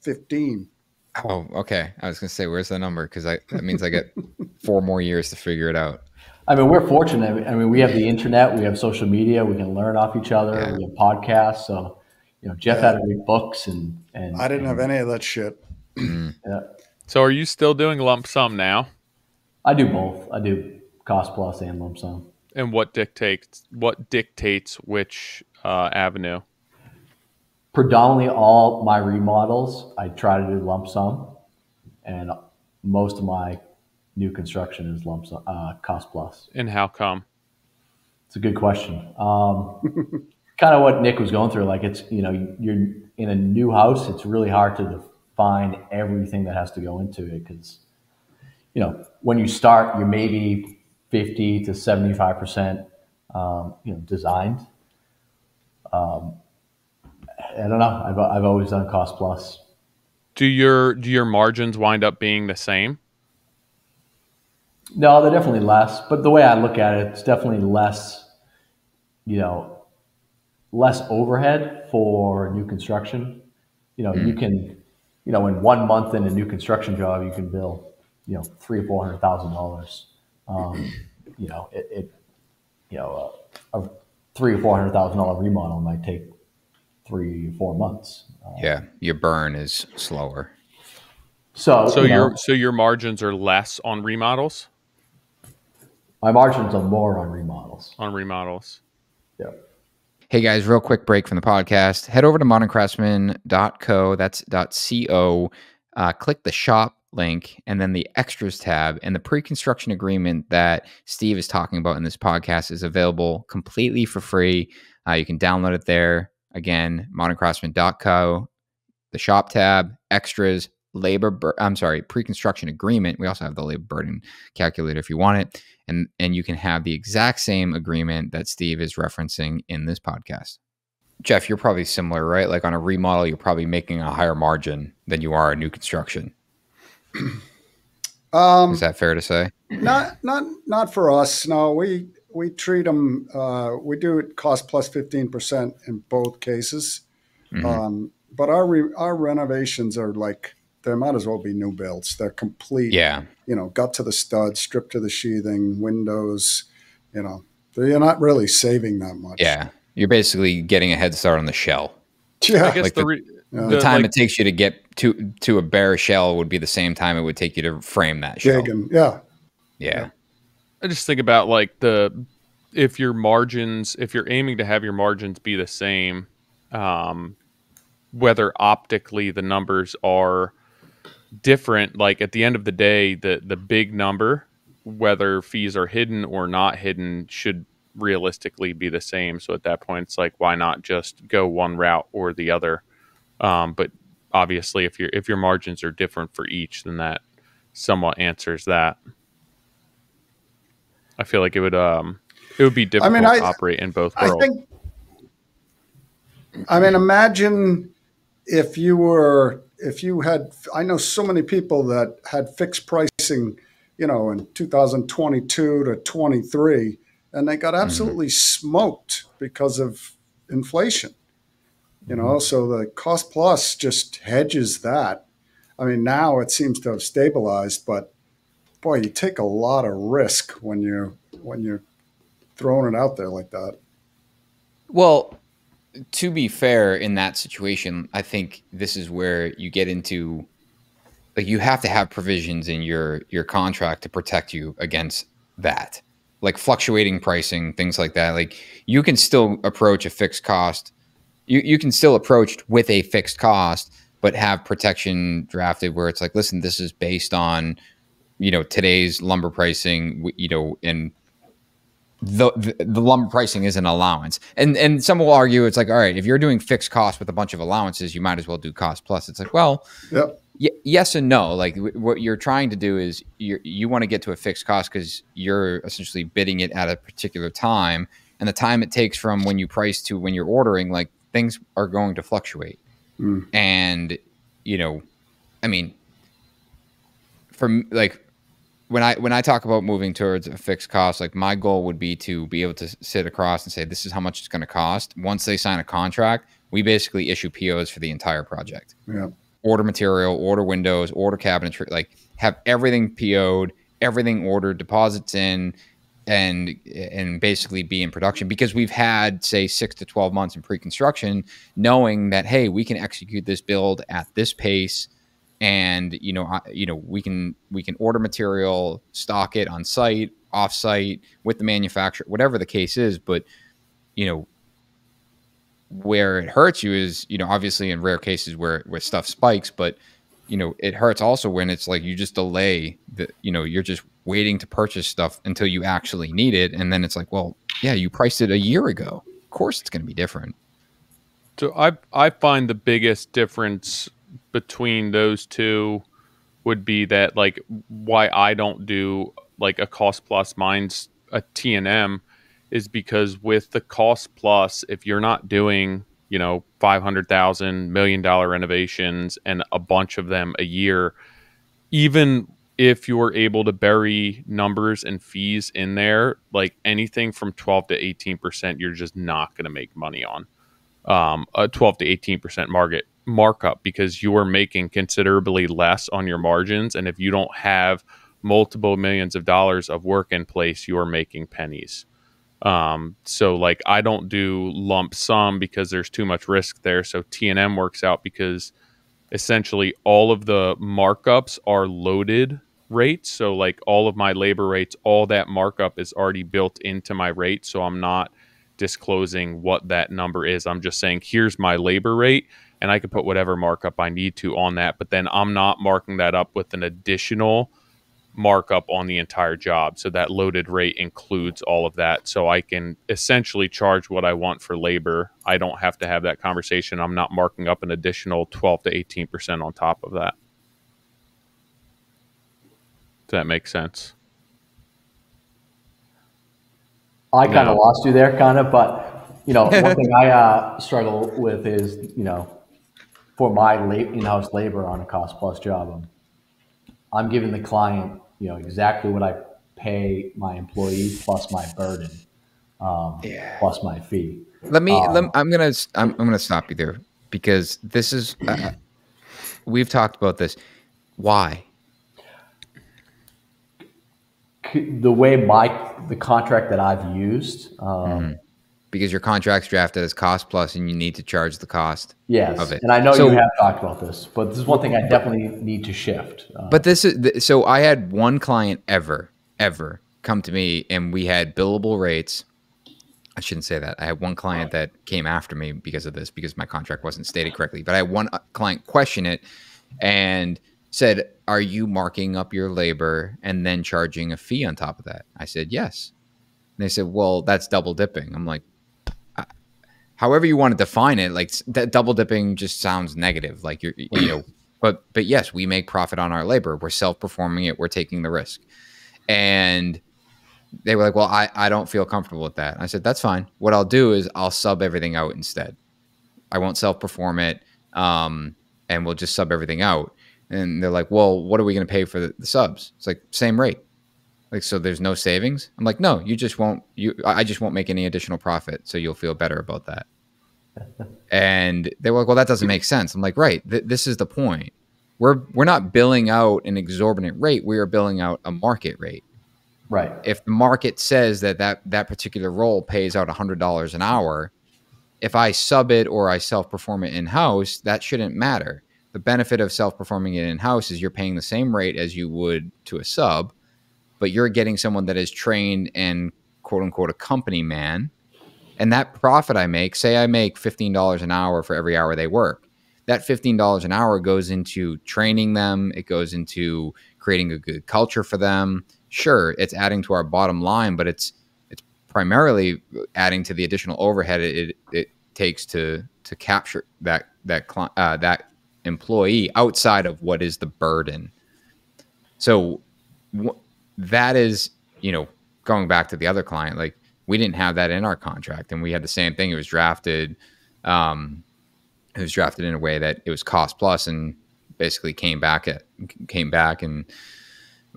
15. Oh, okay. I was gonna say, where's the number? Because that means I get 4 more years to figure it out. I mean, we're fortunate. I mean, we have the internet, we have social media, we can learn off each other, we have podcasts. So, you know, Jeff had to read books and I didn't have any of that shit. Yeah. So are you still doing lump sum now? I do both. I do cost plus and lump sum. And what dictates which avenue? Predominantly all my remodels, I try to do lump sum, and most of my new construction is lump sum, cost plus. And how come? It's a good question. Kind of what Nick was going through. Like, it's, you know, you're in a new house. It's really hard to define everything that has to go into it because, you know, when you start, you're maybe 50 to 75%, you know, designed. I don't know. I've always done cost plus. Do your margins wind up being the same? No, they're definitely less. But the way I look at it, it's definitely less, you know, less overhead for new construction. You know, you can, you know, in 1 month in a new construction job, you can bill, you know, $300,000 or $400,000. You know, a $300,000 or $400,000 remodel might take 3 or 4 months. Yeah, your burn is slower. So your margins are less on remodels? My margins are more on remodels. Yeah. Hey guys, real quick break from the podcast. Head over to moderncraftsman.co. That's .co. Click the shop link and then the extras tab. And the pre-construction agreement that Steve is talking about in this podcast is available completely for free. You can download it there. Again, moderncraftsman.co, the shop tab, extras, pre-construction agreement. We also have the labor burden calculator if you want it. And you can have the exact same agreement that Steve is referencing in this podcast. Jeff, you're probably similar, right? Like on a remodel, you're probably making a higher margin than you are a new construction. Is that fair to say? Not for us. No, we treat them. We do it cost plus 15% in both cases. Mm-hmm. But our renovations are like, they might as well be new builds. They're complete. Yeah. You know, gut to the studs, stripped to the sheathing, windows. You know, you're not really saving that much. Yeah, you're basically getting a head start on the shell. Yeah, I guess like the time it takes you to get to a bare shell would be the same time it would take you to frame that shell. Yeah. I just think about like if you're aiming to have your margins be the same, whether optically the numbers are different, like at the end of the day, the big number, whether fees are hidden or not hidden, should realistically be the same. So at that point, it's like, why not just go one route or the other? But obviously, if your margins are different for each, then that somewhat answers that. I feel like it would be difficult to operate in both worlds. Imagine if you had, I know so many people that had fixed pricing, you know, in 2022 to 23, and they got absolutely smoked because of inflation, you know, so the cost plus just hedges that. I mean, now it seems to have stabilized, but boy, you take a lot of risk when you're throwing it out there like that. Well, to be fair, in that situation, I think this is where you get into, like, you have to have provisions in your contract to protect you against that, like fluctuating pricing, things like that. Like, you can still approach a fixed cost. You can still approach with a fixed cost, but have protection drafted where it's like, listen, this is based on, you know, today's lumber pricing, you know, and the lumber pricing is an allowance. And some will argue it's like, all right, if you're doing fixed costs with a bunch of allowances, you might as well do cost plus. It's like, well, Yes and no. Like what you're trying to do is you want to get to a fixed cost because you're essentially bidding it at a particular time, and the time it takes from when you price to when you're ordering, like things are going to fluctuate. And I mean, from like when I talk about moving towards a fixed cost, like my goal would be to be able to sit across and say, this is how much it's going to cost. Once they sign a contract, we basically issue POs for the entire project. Yeah. Order material, order windows, order cabinetry, like have everything PO'd, everything ordered, deposits in, and basically be in production, because we've had, say, 6 to 12 months in pre-construction, knowing that, hey, we can execute this build at this pace, and we can order material, stock it on site, off site, with the manufacturer, whatever the case is. But where it hurts you is, obviously in rare cases where stuff spikes, but it hurts also when it's like you just delay you're just waiting to purchase stuff until you actually need it. And then it's like, well, yeah, you priced it a year ago. Of course it's going to be different. So I find the biggest difference between those two would be that, like, why I don't do like a cost plus, mine's a T&M, is because with the cost plus, if you're not doing, $500,000, $1 million renovations and a bunch of them a year, even if you're able to bury numbers and fees in there, like anything from 12 to 18%, you're just not going to make money on a 12 to 18% markup, because you are making considerably less on your margins. And if you don't have multiple millions of dollars of work in place, you are making pennies. So like I don't do lump sum because there's too much risk there. So T&M works out because essentially all of the markups are loaded rates. So like all of my labor rates, all that markup is already built into my rate. So I'm not disclosing what that number is. I'm just saying, here's my labor rate, and I can put whatever markup I need to on that. But then I'm not marking that up with an additional markup on the entire job. So that loaded rate includes all of that. So I can essentially charge what I want for labor. I don't have to have that conversation. I'm not marking up an additional 12 to 18% on top of that. Does that make sense? I kind of lost you there, but one thing I struggle with is, for my in-house labor on a cost plus job, I'm giving the client, exactly what I pay my employee plus my burden, plus my fee. I'm gonna stop you there, because this is we've talked about this. Why? The way the contract that I've used, because your contract's drafted as cost plus, and you need to charge the cost of it. And I know you have talked about this, but this is one thing I definitely need to shift. But this is so. I had one client ever come to me, and we had billable rates. I shouldn't say that. I had one client that came after me because of this, because my contract wasn't stated correctly. But I had one client question it and said, are you marking up your labor and then charging a fee on top of that? I said, yes. And they said, well, that's double dipping. I'm like, however you want to define it, like that double dipping just sounds negative. Like but yes, we make profit on our labor. We're self-performing it. We're taking the risk. And they were like, well, I don't feel comfortable with that. I said, that's fine. What I'll do is I'll sub everything out instead. I won't self-perform it. And we'll just sub everything out. And they're like, well, what are we going to pay for the subs? It's like, same rate. Like, so there's no savings? I'm like, no, I just won't make any additional profit. So you'll feel better about that. And they were like, well, that doesn't make sense. I'm like, right. This is the point. We're not billing out an exorbitant rate. We are billing out a market rate. Right. If the market says that particular role pays out $100 an hour, if I sub it or I self-perform it in-house, that shouldn't matter. The benefit of self-performing it in-house is you're paying the same rate as you would to a sub, but you're getting someone that is trained and quote unquote a company man. And that profit I make, say I make $15 an hour for every hour they work. That $15 an hour goes into training them. It goes into creating a good culture for them. Sure, it's adding to our bottom line, but it's primarily adding to the additional overhead it takes to capture that employee outside of what is the burden. So that is, going back to the other client, like we didn't have that in our contract, and we had the same thing. It was drafted in a way that it was cost plus, and basically came back and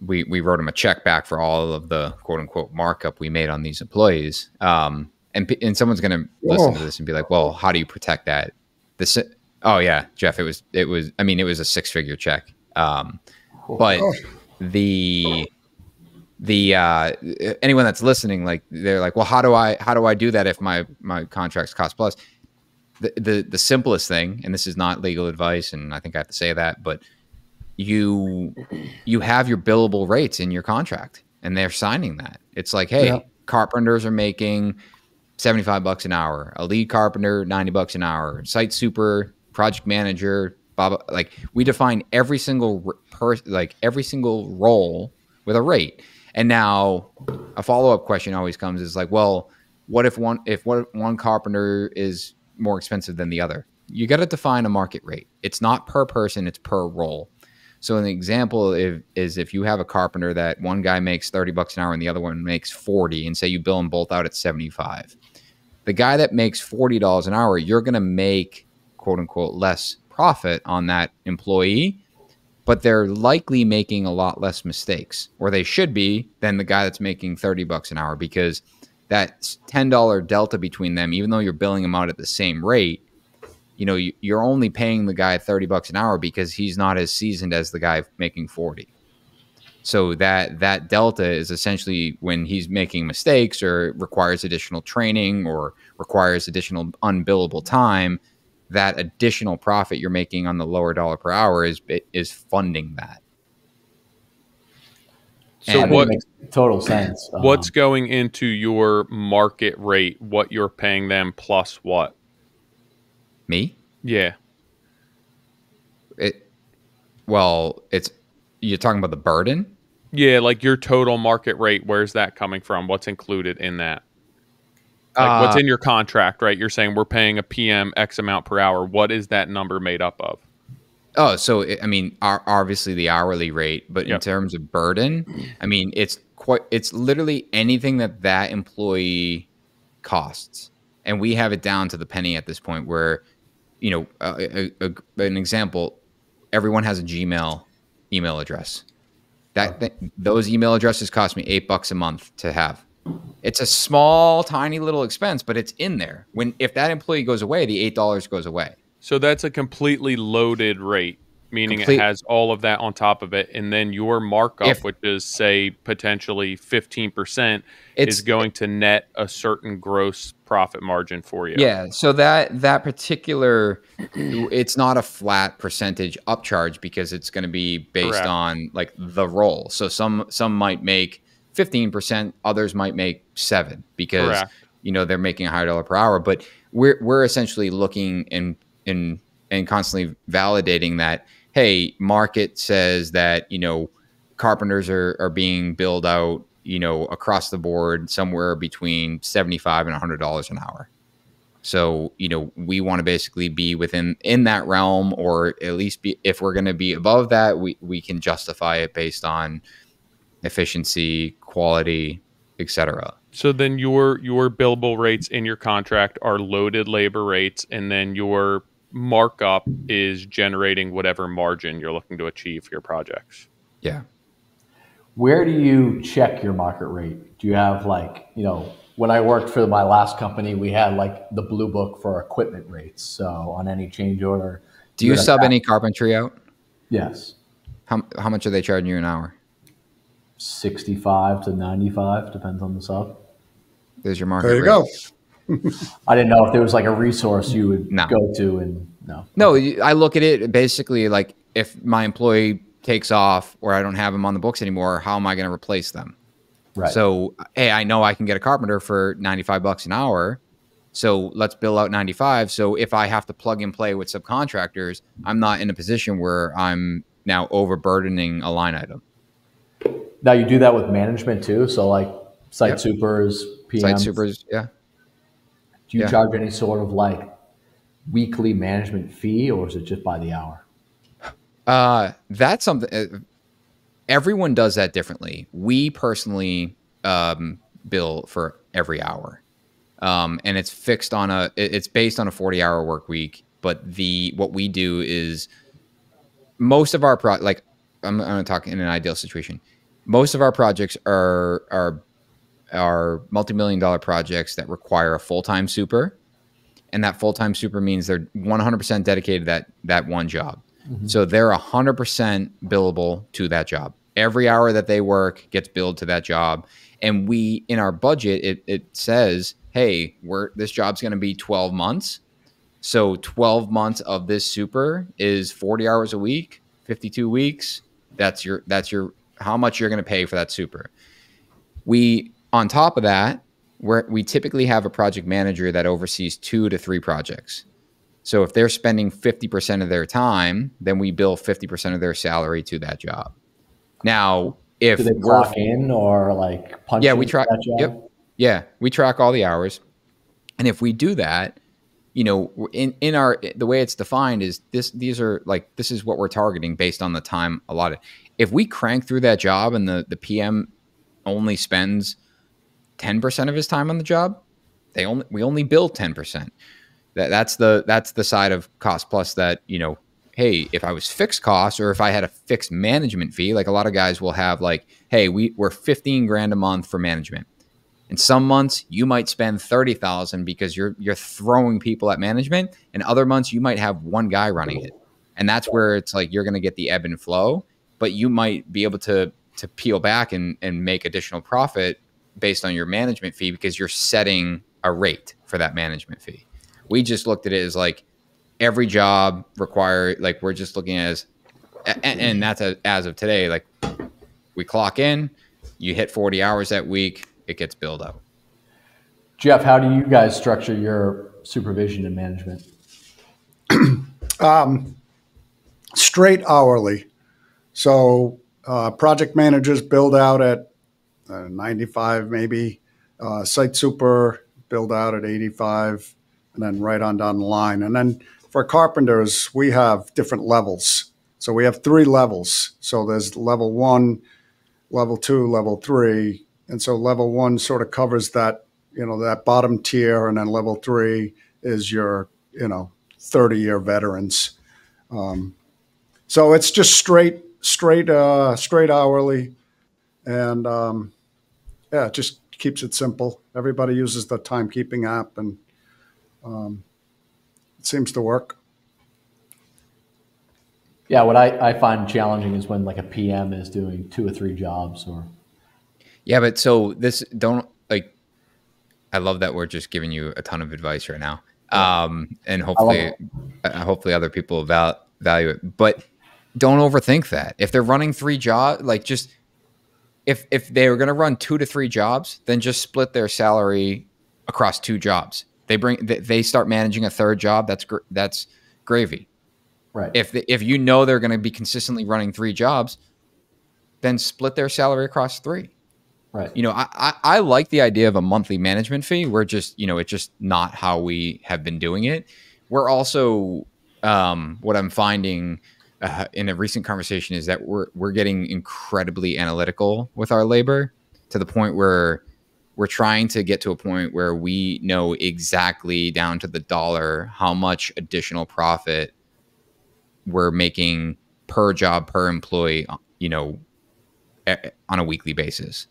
we wrote him a check back for all of the quote unquote markup we made on these employees. And someone's going to listen to this and be like, well, how do you protect that? Oh yeah, Jeff, it was a 6-figure check. But anyone that's listening, like they're like, well, how do I do that if my contract's cost plus? The simplest thing, and this is not legal advice, and I think I have to say that, but you have your billable rates in your contract, and they're signing that. It's like, hey, carpenters are making $75 an hour, a lead carpenter $90 an hour, site super, project manager, blah, blah. Like we define every single every single role with a rate. And now a follow-up question always comes is like, well, what if one carpenter is more expensive than the other? You got to define a market rate. It's not per person, it's per role. So an example is if you have a carpenter that one guy makes $30 an hour and the other one makes 40, and say you bill them both out at 75. The guy that makes $40 an hour, you're going to make quote unquote less profit on that employee, but they're likely making a lot less mistakes, or they should be, than the guy that's making $30 an hour, because that $10 delta between them, even though you're billing them out at the same rate, you're only paying the guy $30 an hour because he's not as seasoned as the guy making 40. So that delta is essentially when he's making mistakes or requires additional training or requires additional unbillable time, that additional profit you're making on the lower dollar per hour is funding that. So what makes total sense? What's going into your market rate? What you're paying them plus what? Me? Yeah. You're talking about the burden? Yeah, like your total market rate. Where's that coming from? What's included in that? Like what's in your contract, right? You're saying we're paying a PM X amount per hour. What is that number made up of? Oh, so I mean, obviously the hourly rate, but in terms of burden, I mean, it's literally anything that employee costs, and we have it down to the penny at this point. Where, an example, everyone has a Gmail email address. Those email addresses cost me $8 a month to have. It's a small, tiny little expense, but it's in there. If that employee goes away, the $8 goes away. So that's a completely loaded rate, meaning it has all of that on top of it. And then your markup, which is, say, potentially 15%, is going to net a certain gross profit margin for you. Yeah. So that particular, it's not a flat percentage upcharge, because it's going to be based on like the role. So some might make 15%, others might make 7%, because they're making a higher dollar per hour. But we're essentially looking and constantly validating that, hey, market says that carpenters are being billed out across the board somewhere between $75 and $100 an hour. So we want to basically be in that realm, or at least if we're going to be above that, we can justify it based on efficiency, quality, etc. So then your billable rates in your contract are loaded labor rates, and then your markup is generating whatever margin you're looking to achieve for your projects. Yeah. Where do you check your market rate? Do you have when I worked for my last company, we had like the blue book for equipment rates. So on any change order. Do you sub any carpentry out? Yes. How much are they charging you an hour? 65 to 95, depends on the sub. There's your market rate. There you go. I didn't know if there was like a resource you would go to, and No, I look at it basically like, if my employee takes off or I don't have them on the books anymore, how am I going to replace them? Right. So, hey, I know I can get a carpenter for $95 an hour. So let's bill out 95. So if I have to plug and play with subcontractors, I'm not in a position where I'm now overburdening a line item. Now you do that with management too. So like site supers, PMs. Site supers, yeah. Do you charge any sort of like weekly management fee, or is it just by the hour? That's something everyone does that differently. We personally bill for every hour. And it's fixed on it's based on a 40-hour work week. But what we do is most of our like I'm going to talk in an ideal situation. Most of our projects are multi-million-dollar projects that require a full-time super, and that full-time super means they're 100% dedicated to that one job. Mm-hmm. So they're 100% billable to that job. Every hour that they work gets billed to that job. And we, in our budget, it says, hey, this job's going to be 12 months. So 12 months of this super is 40 hours a week, 52 weeks. That's your how much you're going to pay for that super. On top of that, we typically have a project manager that oversees 2 to 3 projects. So if they're spending 50% of their time, then we bill 50% of their salary to that job. Now, if do they clock in or like punch? Yeah, we track. Yep. Yeah, we track all the hours, and if we do that, in our the way it's defined is this. These are like this is what we're targeting based on the time allotted. If we crank through that job and the PM only spends 10% of his time on the job, we only bill 10%. That's the side of cost plus that, hey, if I was fixed costs or if I had a fixed management fee, like a lot of guys will have like, hey, we're 15 grand a month for management. And some months you might spend 30,000 because you're throwing people at management, and other months you might have one guy running it. And that's where it's like you're going to get the ebb and flow, but you might be able to peel back and make additional profit based on your management fee because you're setting a rate for that management fee. We just looked at it as like every job required, like we're just looking at and that's as of today, like we clock in, you hit 40 hours that week, it gets billed out. Jeff, how do you guys structure your supervision and management? Straight hourly. So project managers build out at 95 maybe, site super build out at 85, and then right on down the line. And then for carpenters, we have different levels. So we have 3 levels. So there's level 1, level 2, level 3. And so level 1 sort of covers that, that bottom tier. And then level 3 is your, 30-year veterans. So it's just straight hourly. And it just keeps it simple. Everybody uses the timekeeping app, and it seems to work. Yeah, what I find challenging is when like a PM is doing 2 or 3 jobs or. Yeah, but so I love that we're just giving you a ton of advice right now. And hopefully other people value it, but don't overthink that. If they're running 3 jobs, like just, if they were going to run 2 to 3 jobs, then just split their salary across 2 jobs. They start managing a 3rd job. That's gravy. Right. If they're going to be consistently running 3 jobs, then split their salary across 3. Right. I like the idea of a monthly management fee. We're just, it's just not how we have been doing it. We're also, what I'm finding in a recent conversation is that we're getting incredibly analytical with our labor to the point where we're trying to get to a point where we know exactly down to the dollar how much additional profit we're making per job, per employee, on a weekly basis,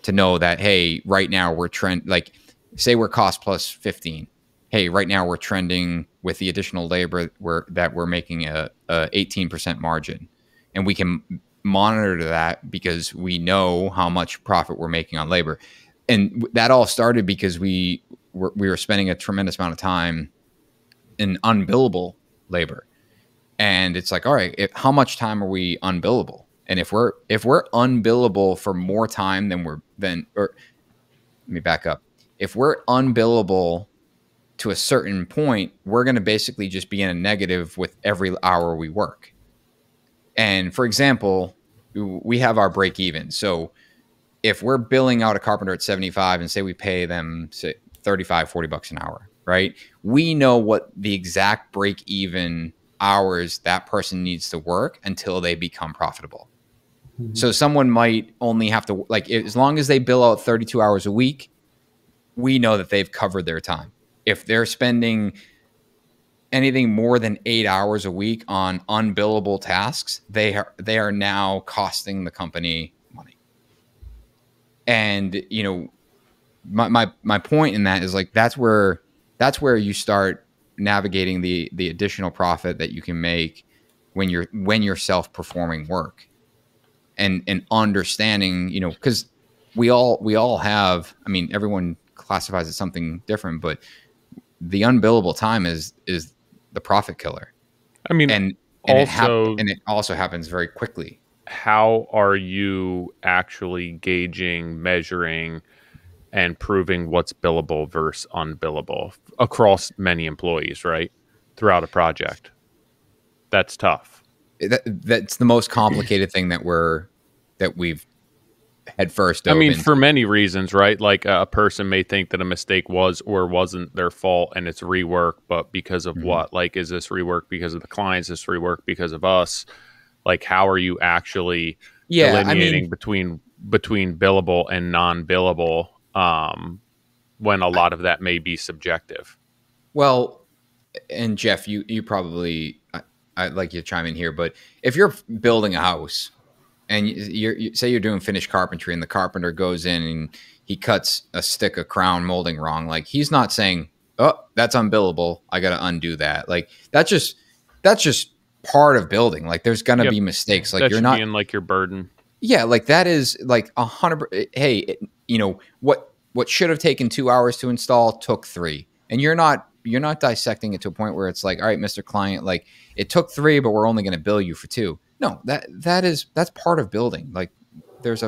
to know that, hey, right now we're like say we're cost plus 15. Hey, right now we're trending with the additional labor that we're making a 18% margin, and we can monitor that because we know how much profit we're making on labor. And that all started because we were spending a tremendous amount of time in unbillable labor. And it's like, all right, how much time are we unbillable? And if we're unbillable for more time or let me back up. If we're unbillable to a certain point, we're going to basically just be in a negative with every hour we work. And for example, we have our break even. So if we're billing out a carpenter at 75 and say we pay them say 35, $40 an hour, right? We know what the exact break even hours that person needs to work until they become profitable. So someone might only have to, like, as long as they bill out 32 hours a week, we know that they've covered their time. If they're spending anything more than 8 hours a week on unbillable tasks, they are now costing the company money. And, you know, my point in that is, like, that's where you start navigating the additional profit that you can make when you're self-performing work, and understanding, you know, because we all have, I mean, everyone classifies it something different, but the unbillable time is the profit killer. I mean, and also, it also happens very quickly. How are you actually gauging, measuring, and proving what's billable versus unbillable across many employees, right? Throughout a project. That's tough. That's the most complicated thing that we've head first dove into. For many reasons, right? Like, a person may think that a mistake was or wasn't their fault and it's rework, but because of what? Like, is this rework because of the clients? Is this rework because of us? Like, how are you actually delineating between billable and non-billable, when a lot of that may be subjective? Well, and Jeff, you probably, I'd like you to chime in here, but if you're building a house and you say you're doing finished carpentry, and the carpenter goes in and he cuts a stick of crown molding wrong, like, he's not saying, oh, that's unbillable, I got to undo that. Like, that's just part of building. Like, there's going to be mistakes. Like, that you're not being like your burden. Yeah. Like, that is like 100%. Hey, you know, what should have taken 2 hours to install took 3. And you're not dissecting it to a point where it's like, all right, Mr. Client, like, it took 3, but we're only going to bill you for 2. No, that's part of building. Like, there's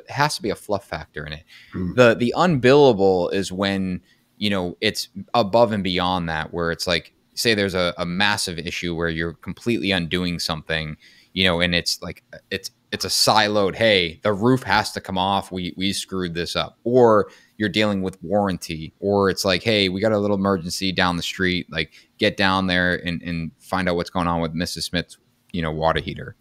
has to be a fluff factor in it. The unbillable is when, you know, it's above and beyond that, where it's like, say there's a massive issue where you're completely undoing something, you know, and it's like, it's a siloed, hey, the roof has to come off, we screwed this up. Or you're dealing with warranty, or it's like, hey, we got a little emergency down the street, like, get down there and find out what's going on with Mrs. Smith's, you know, water heater.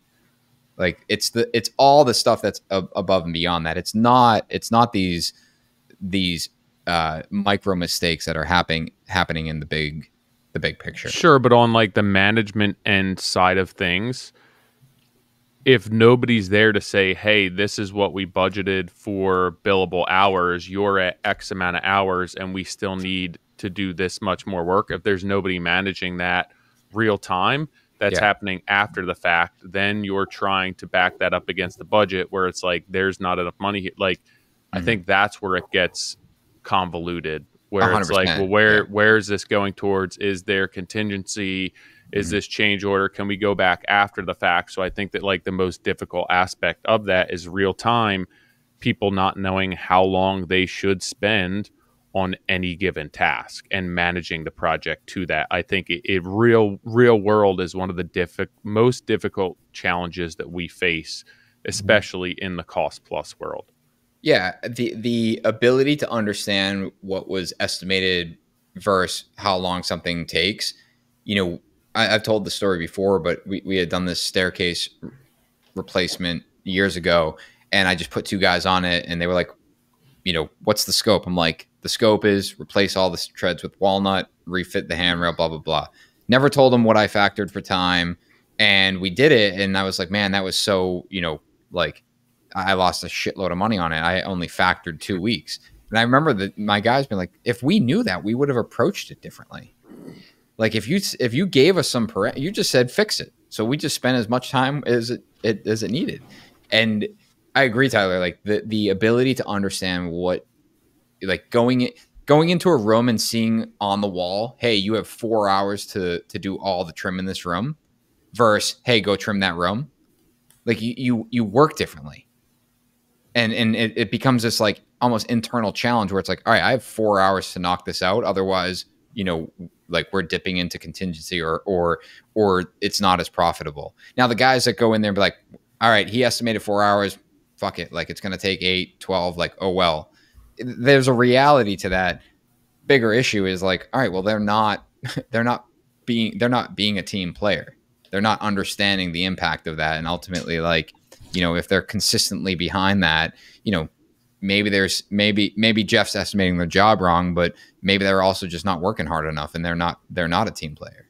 Like, it's all the stuff that's above and beyond that. It's not these micro mistakes that are happening in the big picture. Sure, but on, like, the management end side of things, if nobody's there to say, hey, this is what we budgeted for billable hours, you're at X amount of hours, and we still need to do this much more work. If there's nobody managing that real time, that's happening after the fact, then you're trying to back that up against the budget, where it's like, there's not enough money here. Like, I think that's where it gets convoluted, where it's like, well, where is this going towards? Is there contingency? Is this change order? Can we go back after the fact? So I think that, like, the most difficult aspect of that is real time, people not knowing how long they should spend on any given task and managing the project to that. I think real world is one of the most difficult challenges that we face, especially in the cost plus world. Yeah, the ability to understand what was estimated versus how long something takes. You know, I've told the story before, but we had done this staircase replacement years ago, and I just put 2 guys on it, and they were like, you know, what's the scope? I'm like, the scope is replace all the treads with walnut, refit the handrail, blah, blah, blah. Never told them what I factored for time. And we did it. And I was like, man, that was so, you know, like, I lost a shitload of money on it. I only factored 2 weeks. And I remember that my guys being like, if we knew that, we would have approached it differently. Like, if you gave us some you just said fix it. So we just spent as much time as it needed. And I agree, Tyler. Like, the ability to understand what, like, going into a room and seeing on the wall, hey, you have 4 hours to do all the trim in this room, versus, hey, go trim that room. Like, you work differently. And it becomes this, like, almost internal challenge where it's like, all right, I have 4 hours to knock this out. Otherwise, you know, like, we're dipping into contingency or it's not as profitable. Now, the guys that go in there and be like, all right, he estimated 4 hours. Fuck it. Like, it's going to take 8, 12. Like, oh, well, there's a reality to that. Bigger issue is like, all right, well, they're not being a team player. they're not understanding the impact of that. And ultimately, like, if they're consistently behind that, maybe Jeff's estimating their job wrong, but maybe they're also just not working hard enough, and they're not a team player.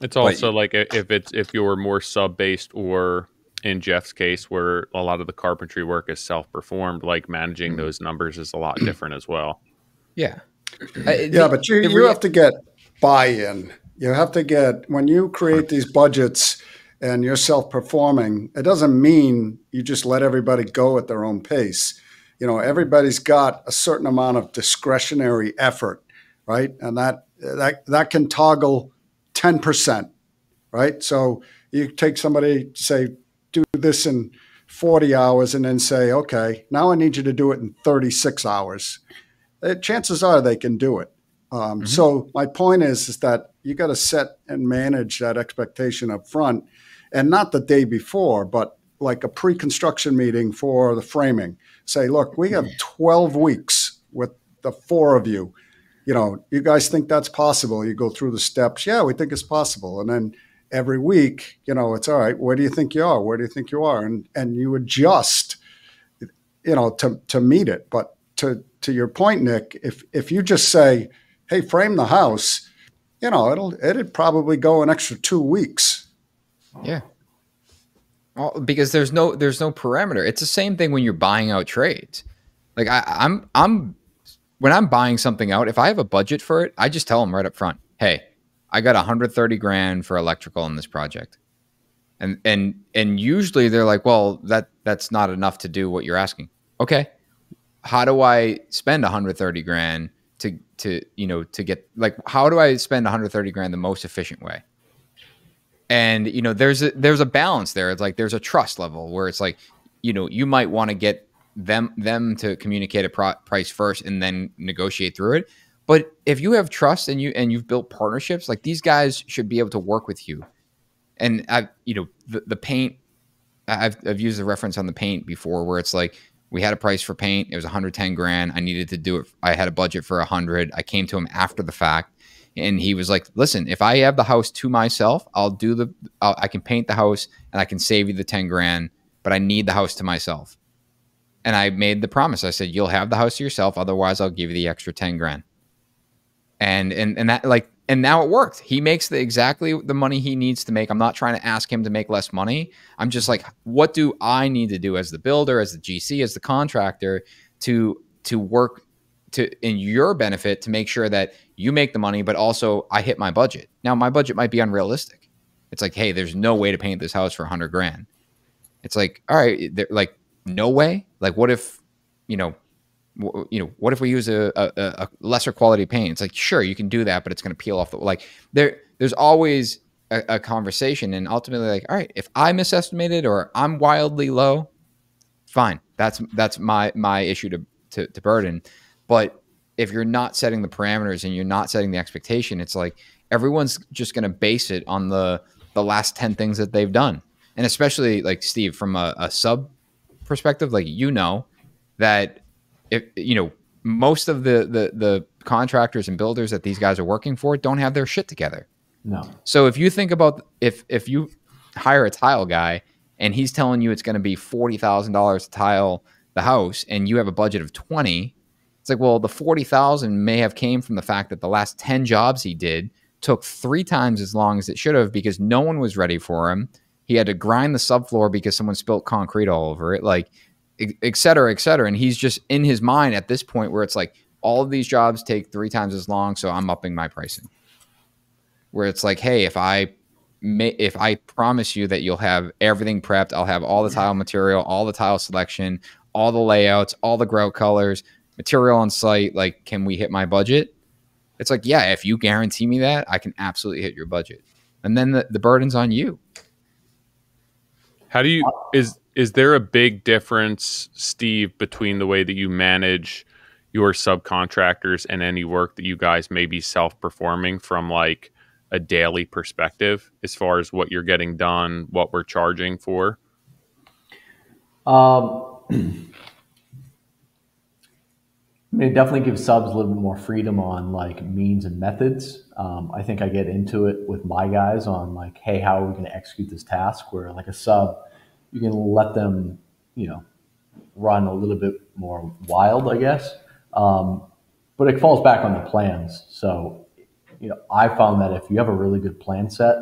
It's also like if you're more sub-based, or in Jeff's case, where a lot of the carpentry work is self-performed, like managing those numbers is a lot different as well. Yeah. But you have to get buy-in. You have to get, when you create these budgets and you're self-performing, it doesn't mean you just let everybody go at their own pace. Everybody's got a certain amount of discretionary effort, right? And that can toggle 10%, right? So you take somebody, say, do this in 40 hours and then say, okay, now I need you to do it in 36 hours. Chances are they can do it. So my point is that you got to set and manage that expectation up front, and not the day before, but like a pre-construction meeting for the framing. Say, look, we have 12 weeks with the 4 of you. You guys think that's possible? You go through the steps. Yeah, we think it's possible. And then every week, it's all right. Where do you think you are? Where do you think you are? And you adjust, to meet it. But to your point, Nick, if you just say, hey, frame the house, it'd probably go an extra 2 weeks. Yeah. Well, because there's no parameter. It's the same thing when you're buying out trades. Like I'm when I'm buying something out, if I have a budget for it, I just tell them right up front, hey, I got $130,000 for electrical in this project. And usually they're like, well, that's not enough to do what you're asking. Okay. How do I spend $130,000 to get, like, how do I spend $130,000 the most efficient way? And, there's a balance there. It's like, there's a trust level where it's like, you might want to get them to communicate a price first and then negotiate through it. But if you have trust and you've built partnerships, like, these guys should be able to work with you. And the paint, I've used the reference on the paint before, where it's like, we had a price for paint. It was $110,000. I needed to do it. I had a budget for $100,000. I came to him after the fact, and he was like, listen, if I have the house to myself, I can paint the house and I can save you the $10,000, but I need the house to myself. And I made the promise. I said, you'll have the house to yourself. Otherwise I'll give you the extra $10,000. And that, like, and now it worked. He makes exactly the money he needs to make. I'm not trying to ask him to make less money. I'm just like, what do I need to do as the builder, as the GC, as the contractor to work in your benefit to make sure that you make the money, but also I hit my budget. Now, my budget might be unrealistic. It's like, hey, there's no way to paint this house for $100,000. It's like, all right, like, no way. Like, what if, what if we use a lesser quality paint? It's like, sure, you can do that, but it's going to peel off there's always a conversation, and ultimately, like, all right, if I misestimated or I'm wildly low, fine. That's my issue to burden. But if you're not setting the parameters and you're not setting the expectation, it's like everyone's just going to base it on the last 10 things that they've done. And especially, like, Steve, from a sub perspective, like, that if most of the contractors and builders that these guys are working for don't have their shit together. No. So if you think about if you hire a tile guy and he's telling you it's going to be $40,000 to tile the house and you have a budget of 20, it's like, well, the 40,000 may have came from the fact that the last 10 jobs he did took 3 times as long as it should have because no one was ready for him. He had to grind the subfloor because someone spilt concrete all over it, like, et cetera, et cetera. And he's just in his mind at this point where it's like, all of these jobs take 3 times as long, so I'm upping my pricing. Where it's like, hey, if I promise you that you'll have everything prepped, I'll have all the tile material, all the tile selection, all the layouts, all the grout colors, material on site, like, can we hit my budget? It's like, yeah, if you guarantee me that, I can absolutely hit your budget. And then the burden's on you. How do you, is there a big difference, Steve, between the way that you manage your subcontractors and any work that you guys may be self-performing from, like, a daily perspective as far as what you're getting done, what we're charging for? I mean, it definitely gives subs a little bit more freedom on like means and methods. I think I get into it with my guys on like, hey, how are we going to execute this task? Where like a sub, you can let them, run a little bit more wild, I guess. But it falls back on the plans. So, I found that if you have a really good plan set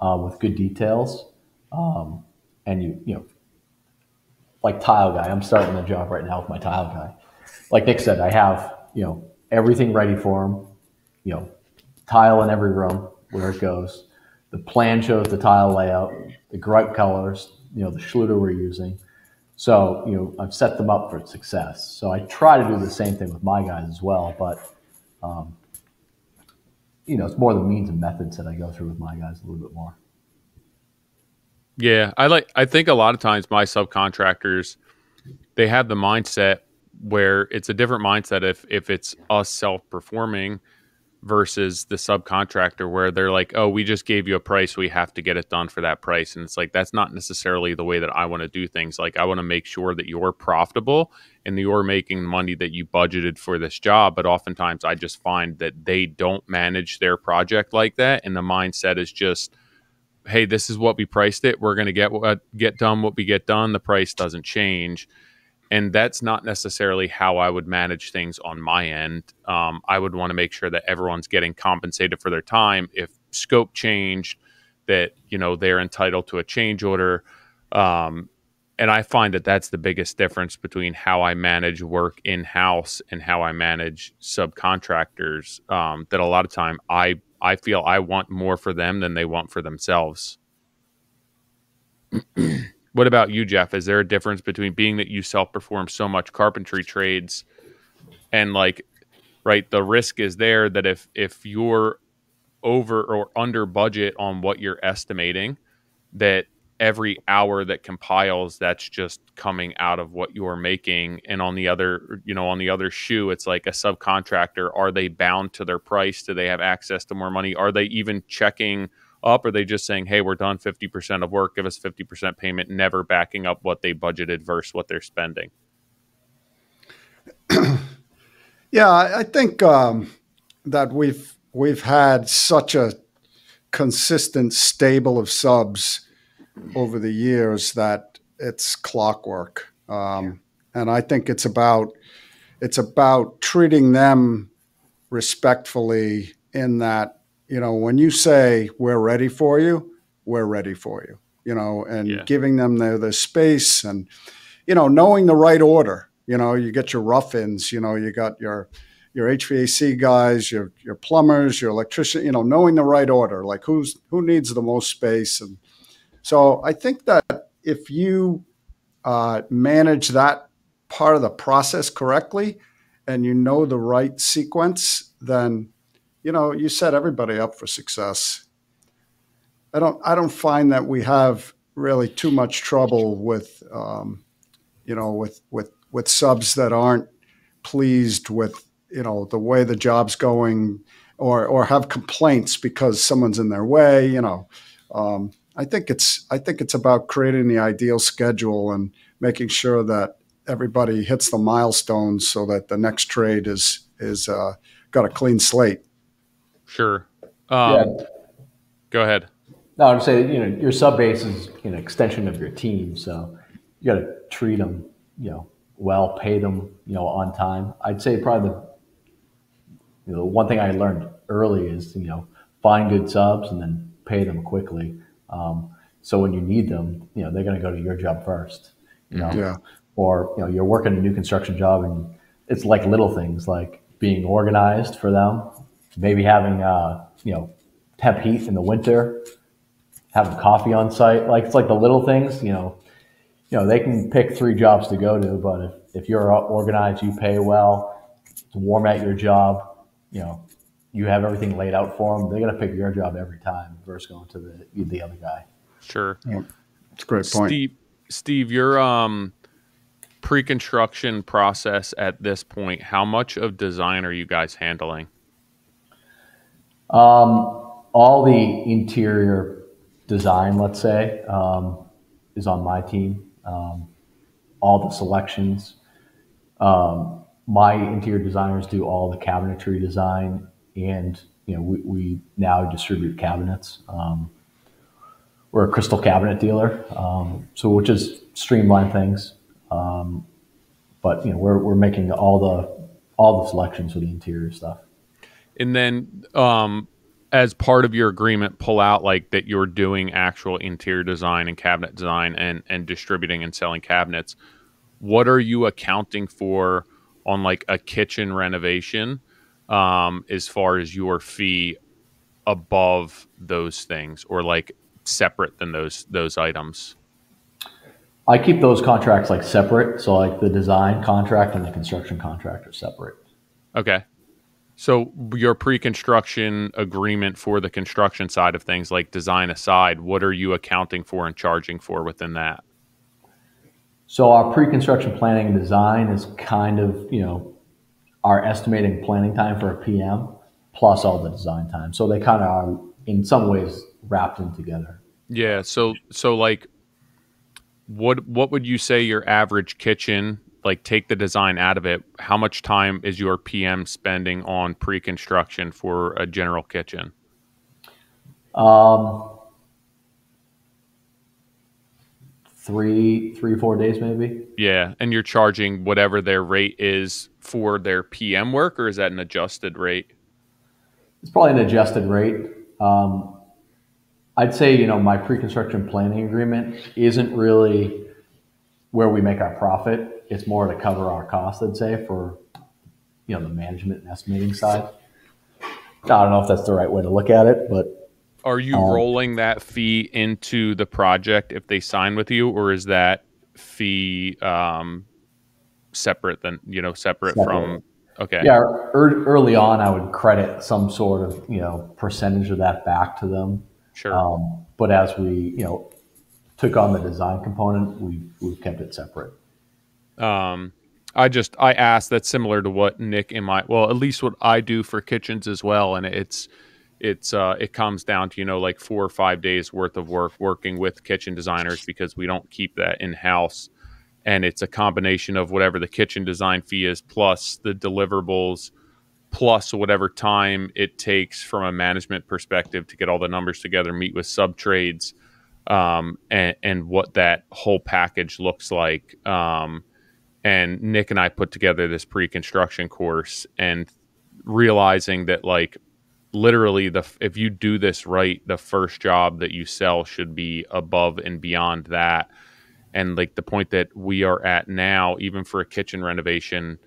with good details, and like tile guy, I'm starting a job right now with my tile guy. Like Nick said, I have, everything ready for him, tile in every room where it goes. The plan shows the tile layout, the gripe colors, the Schluter we're using. So, I've set them up for success. So I try to do the same thing with my guys as well. But, it's more the means and methods that I go through with my guys a little bit more. Yeah, I think a lot of times my subcontractors, they have the mindset where it's a different mindset if it's us self-performing versus the subcontractor, where they're like, oh, we just gave you a price, we have to get it done for that price. And it's like, that's not necessarily the way that I want to do things. Like, I want to make sure that you're profitable and that you're making money that you budgeted for this job. But oftentimes I just find that they don't manage their project like that. And the mindset is just, hey, this is what we priced it. We're going to get done what we get done. The price doesn't change. And that's not necessarily how I would manage things on my end. I would want to make sure that everyone's getting compensated for their time. If scope changed, that, they're entitled to a change order. And I find that that's the biggest difference between how I manage work in-house and how I manage subcontractors. That a lot of time I feel I want more for them than they want for themselves. What about you, Jeff? Is there a difference between being that you self-perform so much carpentry trades and right, the risk is there that if you're over or under budget on what you're estimating, that every hour that compiles, that's just coming out of what you're making. And on the other shoe, it's like a subcontractor, are they bound to their price? Do they have access to more money? Are they even checking up? Are they just saying, hey, we're done 50% of work, give us 50% payment, never backing up what they budgeted versus what they're spending? Yeah, I think that we've had such a consistent stable of subs over the years that it's clockwork. And I think it's about treating them respectfully in that, when you say we're ready for you, we're ready for you, and giving them the space and, knowing the right order. You get your rough-ins, you got your HVAC guys, your plumbers, your electrician, knowing the right order, like who needs the most space. And so I think that if you manage that part of the process correctly and the right sequence, then you set everybody up for success. I don't find that we have really too much trouble with with subs that aren't pleased with the way the job's going, or have complaints because someone's in their way. I think it's about creating the ideal schedule and making sure that everybody hits the milestones so that the next trade is got a clean slate. Sure. Go ahead. No, I would say your sub base is an extension of your team, so you got to treat them well, pay them on time. I'd say probably the one thing I learned early is find good subs and then pay them quickly. So when you need them, they're going to go to your job first. Or you're working a new construction job and it's like little things like being organized for them, maybe having temp heat in the winter, having coffee on site. Like it's like the little things. They can pick 3 jobs to go to, but if you're organized, you pay well, to warm at your job, you have everything laid out for them, they're going to pick your job every time versus going to the other guy. Sure. Yeah. That's a great point. Steve, your pre-construction process at this point, how much of design are you guys handling? All the interior design, let's say, is on my team. All the selections. my interior designers do all the cabinetry design, and we now distribute cabinets. We're a crystal cabinet dealer, so which is streamline things. But we're making all the selections for the interior stuff. And then as part of your agreement, pull out like that you're doing actual interior design and cabinet design and distributing and selling cabinets. What are you accounting for on like a kitchen renovation as far as your fee above those things, or like separate than those items? I keep those contracts like separate. So like the design contract and the construction contract are separate. Okay. So your pre-construction agreement for the construction side of things, like design aside, what are you accounting for and charging for within that? So our pre-construction planning and design is kind of, our estimating planning time for a PM plus all the design time. So they kind of are in some ways wrapped in together. Yeah. So like, what would you say your average kitchen, like take the design out of it, how much time is your PM spending on pre-construction for a general kitchen? 4 days maybe. Yeah. And you're charging whatever their rate is for their PM work, or is that an adjusted rate? It's probably an adjusted rate. I'd say, my pre-construction planning agreement isn't really where we make our profit. It's more to cover our costs, I'd say, for, the management and estimating side. I don't know if that's the right way to look at it, but. Are you rolling that fee into the project if they sign with you, or is that fee separate from? Okay. Yeah. Early on, I would credit some sort of, percentage of that back to them. Sure. But as we, took on the design component, we've kept it separate. I asked, that's similar to what Nick and at least what I do for kitchens as well. And it comes down to, like 4 or 5 days worth of work working with kitchen designers, because we don't keep that in house. And it's a combination of whatever the kitchen design fee is, plus the deliverables, plus whatever time it takes from a management perspective to get all the numbers together, meet with sub trades, and what that whole package looks like. And Nick and I put together this pre-construction course, and realizing that like literally if you do this right, the first job that you sell should be above and beyond that. And like the point that we are at now, even for a kitchen renovation,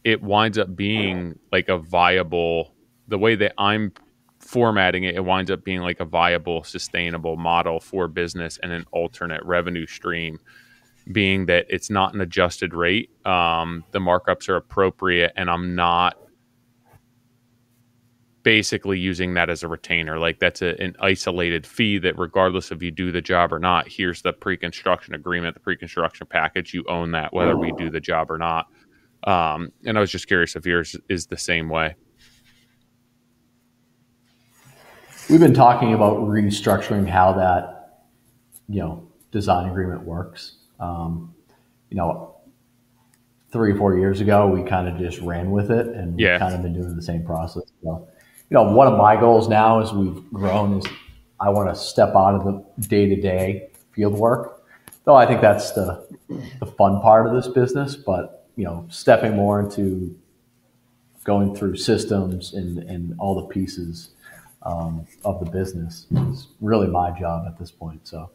it winds up being like a viable, the way that I'm formatting it, it winds up being like a viable, sustainable model for business and an alternate revenue stream, being that it's not an adjusted rate. The markups are appropriate, and I'm not basically using that as a retainer. Like that's an isolated fee that regardless if you do the job or not, here's the pre-construction agreement, the pre-construction package, you own that whether we do the job or not. And I was just curious if yours is the same way. We've been talking about restructuring how that, design agreement works. 3 or 4 years ago, we kind of just ran with it, and we've kind of been doing the same process. So, one of my goals now as we've grown is I want to step out of the day-to-day field work. Though I think that's the fun part of this business, but stepping more into going through systems and all the pieces of the business is really my job at this point. So,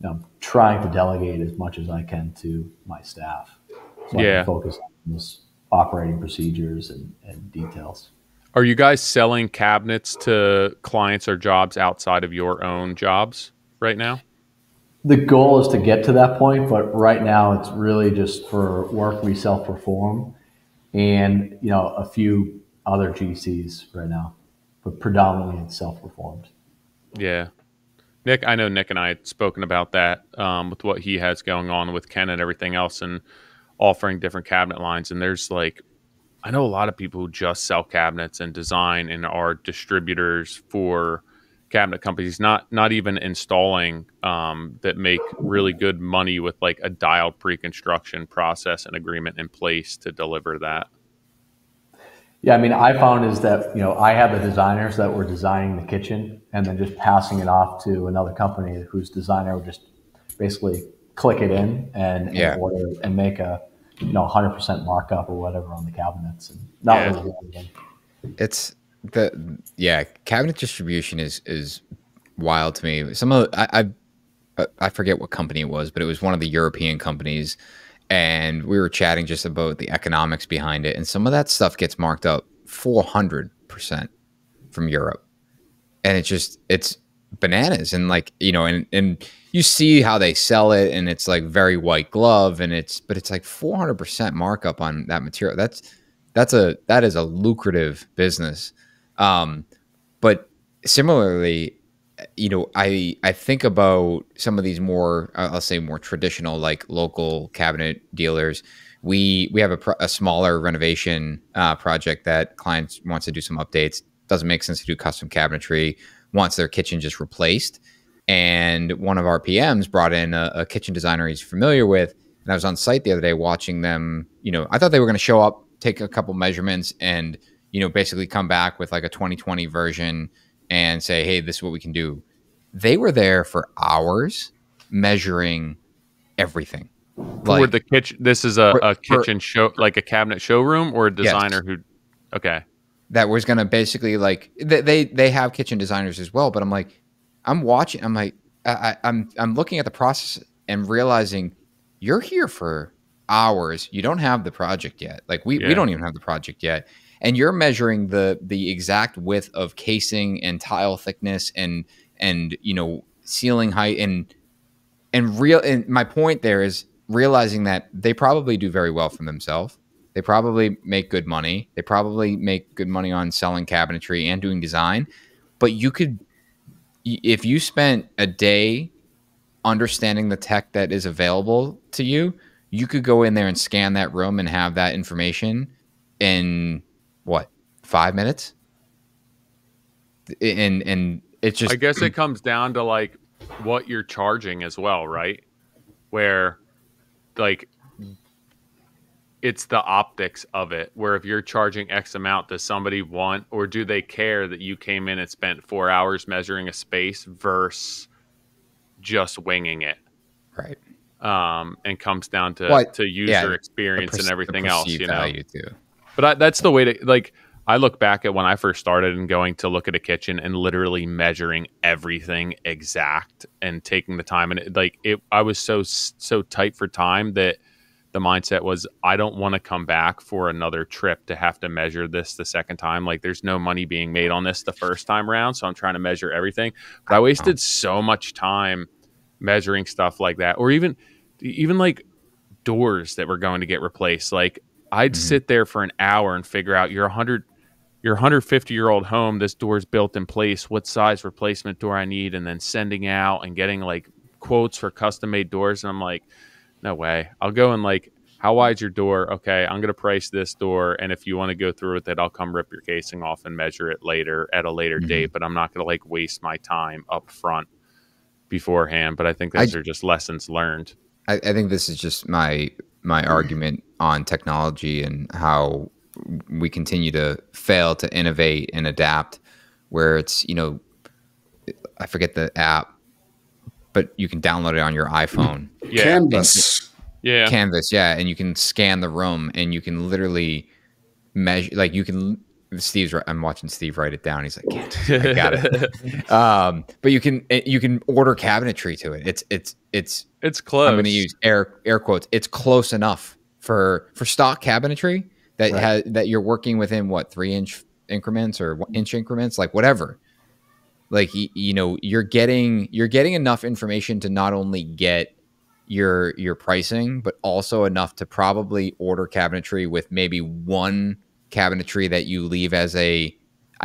I'm trying to delegate as much as I can to my staff, so I can focus on those operating procedures and details. Are you guys selling cabinets to clients or jobs outside of your own jobs right now? The goal is to get to that point, but right now it's really just for work we self-perform and, a few other GCs right now, but predominantly it's self-performed. Yeah. I know Nick and I had spoken about that with what he has going on with Ken and everything else, and offering different cabinet lines. And there's like, I know a lot of people who just sell cabinets and design and are distributors for cabinet companies, not even installing, that make really good money with like a dialed pre-construction process and agreement in place to deliver that. Yeah, I mean, I found is that, I have the designers that were designing the kitchen and then just passing it off to another company whose designer would just basically click it in and order and make a 100% markup or whatever on the cabinets, and not really doing anything. It's cabinet distribution is wild to me. Some of I forget what company it was, but it was one of the European companies, and we were chatting just about the economics behind it, and some of that stuff gets marked up 400% from Europe, and it's bananas. And like, and you see how they sell it, and it's like very white glove, and it's like 400% markup on that material. That is a lucrative business. But similarly, I think about some of these more, I'll say more traditional, like local cabinet dealers. We have a smaller renovation project that clients wants to do some updates. Doesn't make sense to do custom cabinetry. Wants their kitchen just replaced. And one of our PMs brought in a kitchen designer he's familiar with. And I was on site the other day watching them. I thought they were going to show up, take a couple measurements, and basically come back with like a 2020 version and say, hey, this is what we can do. They were there for hours measuring everything. For the kitchen, this is a kitchen show, like a cabinet showroom, or a designer who, okay, that was going to basically like they have kitchen designers as well. But I'm watching. I'm like, I'm looking at the process and realizing you're here for hours. You don't have the project yet. Like we don't even have the project yet. And you're measuring the exact width of casing and tile thickness and ceiling height and my point there is realizing that they probably do very well for themselves. They probably make good money. They probably make good money on selling cabinetry and doing design. But you could, if you spent a day understanding the tech that is available to you, you could go in there and scan that room and have that information in 5 minutes? And it's just, I guess it comes down to like what you're charging as well, right? Where like it's the optics of it, where if you're charging X amount, does somebody want, or do they care that you came in and spent 4 hours measuring a space versus just winging it? Right. And comes down to user experience and everything else, value too. But that's the way to, like, I look back at when I first started and going to look at a kitchen and literally measuring everything exact and taking the time. And I was so tight for time that the mindset was, I don't want to come back for another trip to have to measure this the second time. Like, there's no money being made on this the first time around. So I'm trying to measure everything. But I wasted so much time measuring stuff like that. Or even like doors that were going to get replaced. Like, I'd sit there for an hour and figure out your 150-year-old home, this door's built in place, what size replacement door I need, and then sending out and getting like quotes for custom made doors. And I'm like, no way. I'll go and like, how wide's your door? Okay, I'm going to price this door. And if you want to go through with it, I'll come rip your casing off and measure it later at a later date. But I'm not going to like waste my time up front beforehand. But I think those are just lessons learned. I think this is just my argument on technology and how we continue to fail to innovate and adapt, where it's, I forget the app, but you can download it on your iPhone. Yeah. Canvas. Canvas. Yeah. And you can scan the room and you can literally measure, like I'm watching Steve write it down. He's like, I got it. But you can order cabinetry to it. It's close. I'm going to use air quotes. It's close enough for stock cabinetry that that you're working within 3-inch increments or 1-inch increments, like whatever. Like, you're getting enough information to not only get your pricing, but also enough to probably order cabinetry with maybe one cabinetry that you leave as I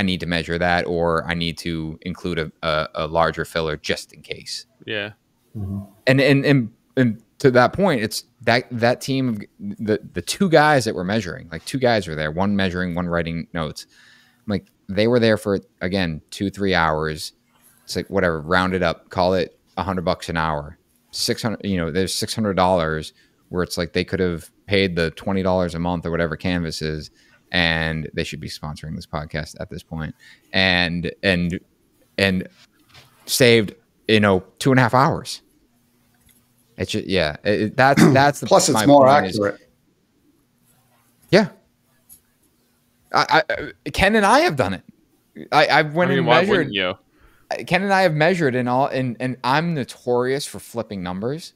need to measure that, or I need to include a larger filler just in case. Yeah. And to that point, it's that team of the two guys that were measuring, like two guys were there, one measuring, one writing notes. Like, they were there for, again, 2-3 hours, it's like whatever, round it up, call it $100 an hour, 600, there's $600 where it's like they could have paid the $20 a month or whatever Canvas is, and they should be sponsoring this podcast at this point, and saved 2.5 hours. It's just, that's the plus it's more accurate. Yeah, Ken and I have done it. I went and measured. Why wouldn't you? Ken and I have measured and all, and I'm notorious for flipping numbers.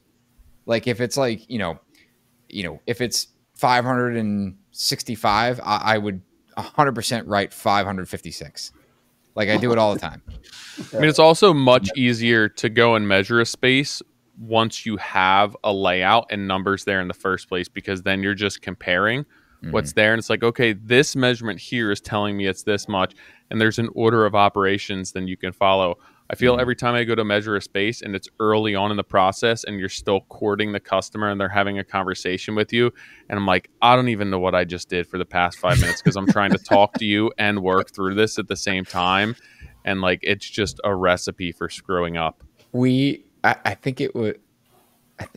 Like if it's like if it's 565, I would 100% write 556. Like I do it all the time. I mean, it's also much easier to go and measure a space once you have a layout and numbers there in the first place, because then you're just comparing what's there. And it's like, okay, this measurement here is telling me it's this much. And there's an order of operations then you can follow. I feel every time I go to measure a space and it's early on in the process and you're still courting the customer and they're having a conversation with you, and I'm like, I don't even know what I just did for the past 5 minutes because I'm trying to talk to you and work through this at the same time. And like, it's just a recipe for screwing up. I think it would.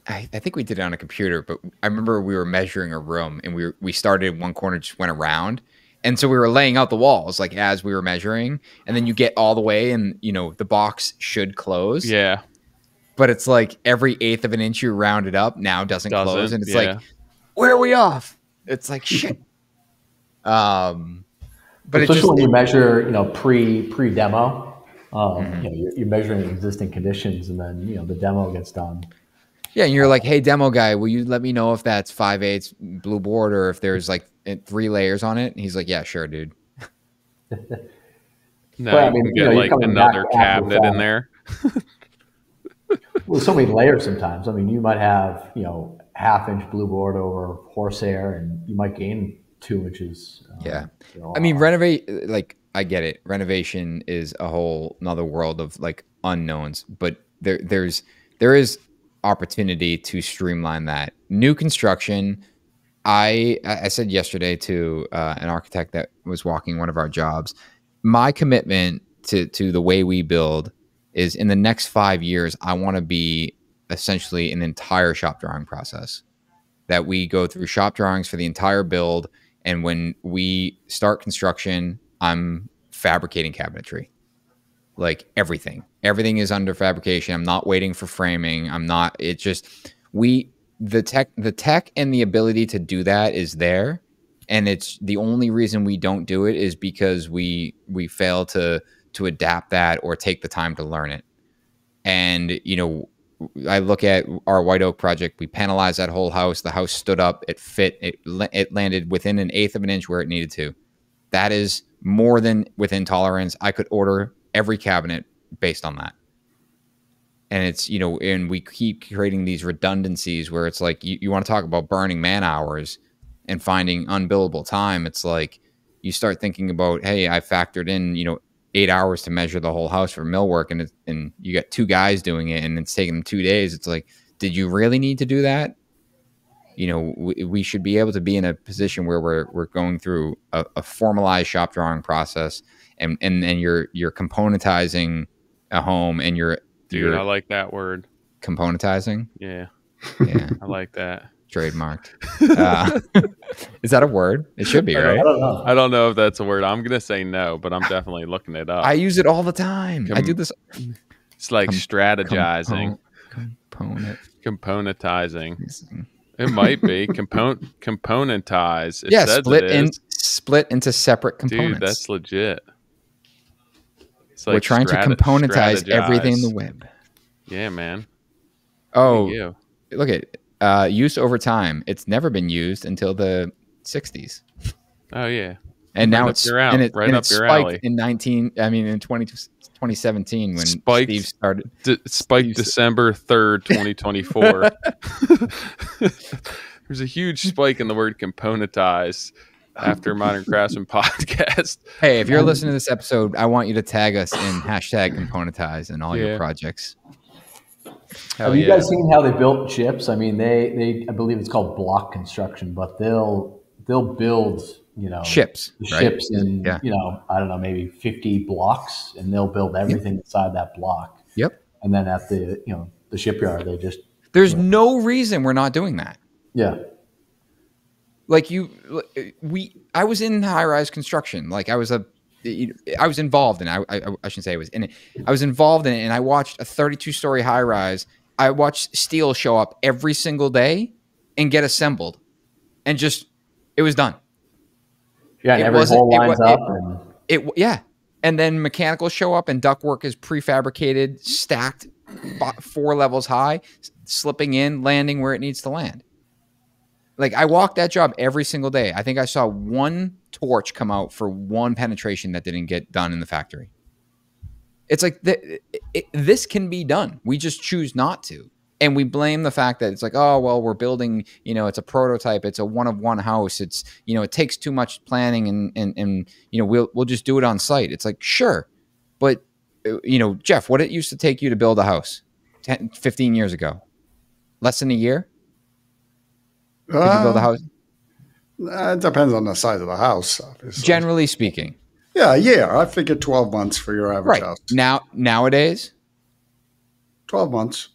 I think we did it on a computer, but I remember we were measuring a room and we started in one corner, just went around. And so we were laying out the walls like as we were measuring, and then you get all the way and the box should close. Yeah. But it's like every 1/8 of an inch you round it up now doesn't close. And it's like, where are we off? It's like shit. But especially when you measure, pre-demo, you're measuring existing conditions, and then the demo gets done. Yeah, and you're like, hey, demo guy, will you let me know if that's 5/8 blue board or if there's like 3 layers on it? And he's like, yeah, sure, dude. No, you can get like another cabinet in there. Well, so many layers sometimes. I mean, you might have 1/2-inch blue board over horsehair, and you might gain 2 inches. Yeah, I mean, I get it. Renovation is a whole another world of like unknowns, but there is opportunity to streamline that. New construction, I said yesterday to an architect that was walking one of our jobs, my commitment to the way we build is in the next 5 years, I want to be essentially an entire shop drawing process, that we go through shop drawings for the entire build. And when we start construction, I'm fabricating cabinetry. Like everything is under fabrication. I'm not waiting for framing. The tech and the ability to do that is there. And it's the only reason we don't do it is because we fail to adapt that or take the time to learn it. And, I look at our White Oak project. We panelized that whole house. The house stood up. It fit. It landed within 1/8 of an inch where it needed to. That is more than within tolerance. I could order every cabinet based on that. And it's, and we keep creating these redundancies where it's like, you want to talk about burning man hours and finding unbillable time. It's like, you start thinking about, hey, I factored in, 8 hours to measure the whole house for millwork, and you got 2 guys doing it and it's taking them 2 days. It's like, did you really need to do that? We should be able to be in a position where we're going through a formalized shop drawing process, and you're componentizing a home, and you're I like that word, componentizing. Yeah, I like that. Trademarked. Is that a word? It should be, right? I don't know if that's a word. I'm gonna say no, but I'm definitely looking it up. I use it all the time. I do this. It's like strategizing. Componentizing. It might be componentize. Split into separate components. Dude, that's legit. It's like we're trying to componentize everything in the web. Yeah, man. Oh, look at use over time. It's never been used until the 60s. Oh yeah. And now it's right up your alley. In 2017 when Steve started. Spiked December 3rd, 2024. There's a huge spike in the word componentize after Modern Craftsman podcast. Hey, if you're listening to this episode, I want you to tag us in #componentize in all your projects. Have you guys seen how they built chips? I mean, they I believe it's called block construction, but they'll build ships, the right? ships in, I don't know, maybe 50 blocks, and they'll build everything inside that block. Yep. And then at the, the shipyard, they just, there's no reason we're not doing that. Yeah. Like I was in high-rise construction. Like I was involved in it. I shouldn't say I was in it. I was involved in it, and I watched a 32-story high-rise. I watched steel show up every single day and get assembled, and it was done. Yeah, and every hole lines up. And then mechanical show up, and ductwork is prefabricated, stacked 4 levels high, slipping in, landing where it needs to land. Like I walked that job every single day. I think I saw one torch come out for one penetration that didn't get done in the factory. It's like this can be done. We just choose not to. And we blame the fact that it's like, oh, well, we're building, it's a prototype. It's a one-of-one house. It's, it takes too much planning and we'll just do it on site. It's like, sure. But, Jeff, what it used to take you to build a house 15 years ago? Less than a year? Could you build a house? It depends on the size of the house, obviously. Generally speaking. Yeah, I figured 12 months for your average house. Nowadays? 12 months.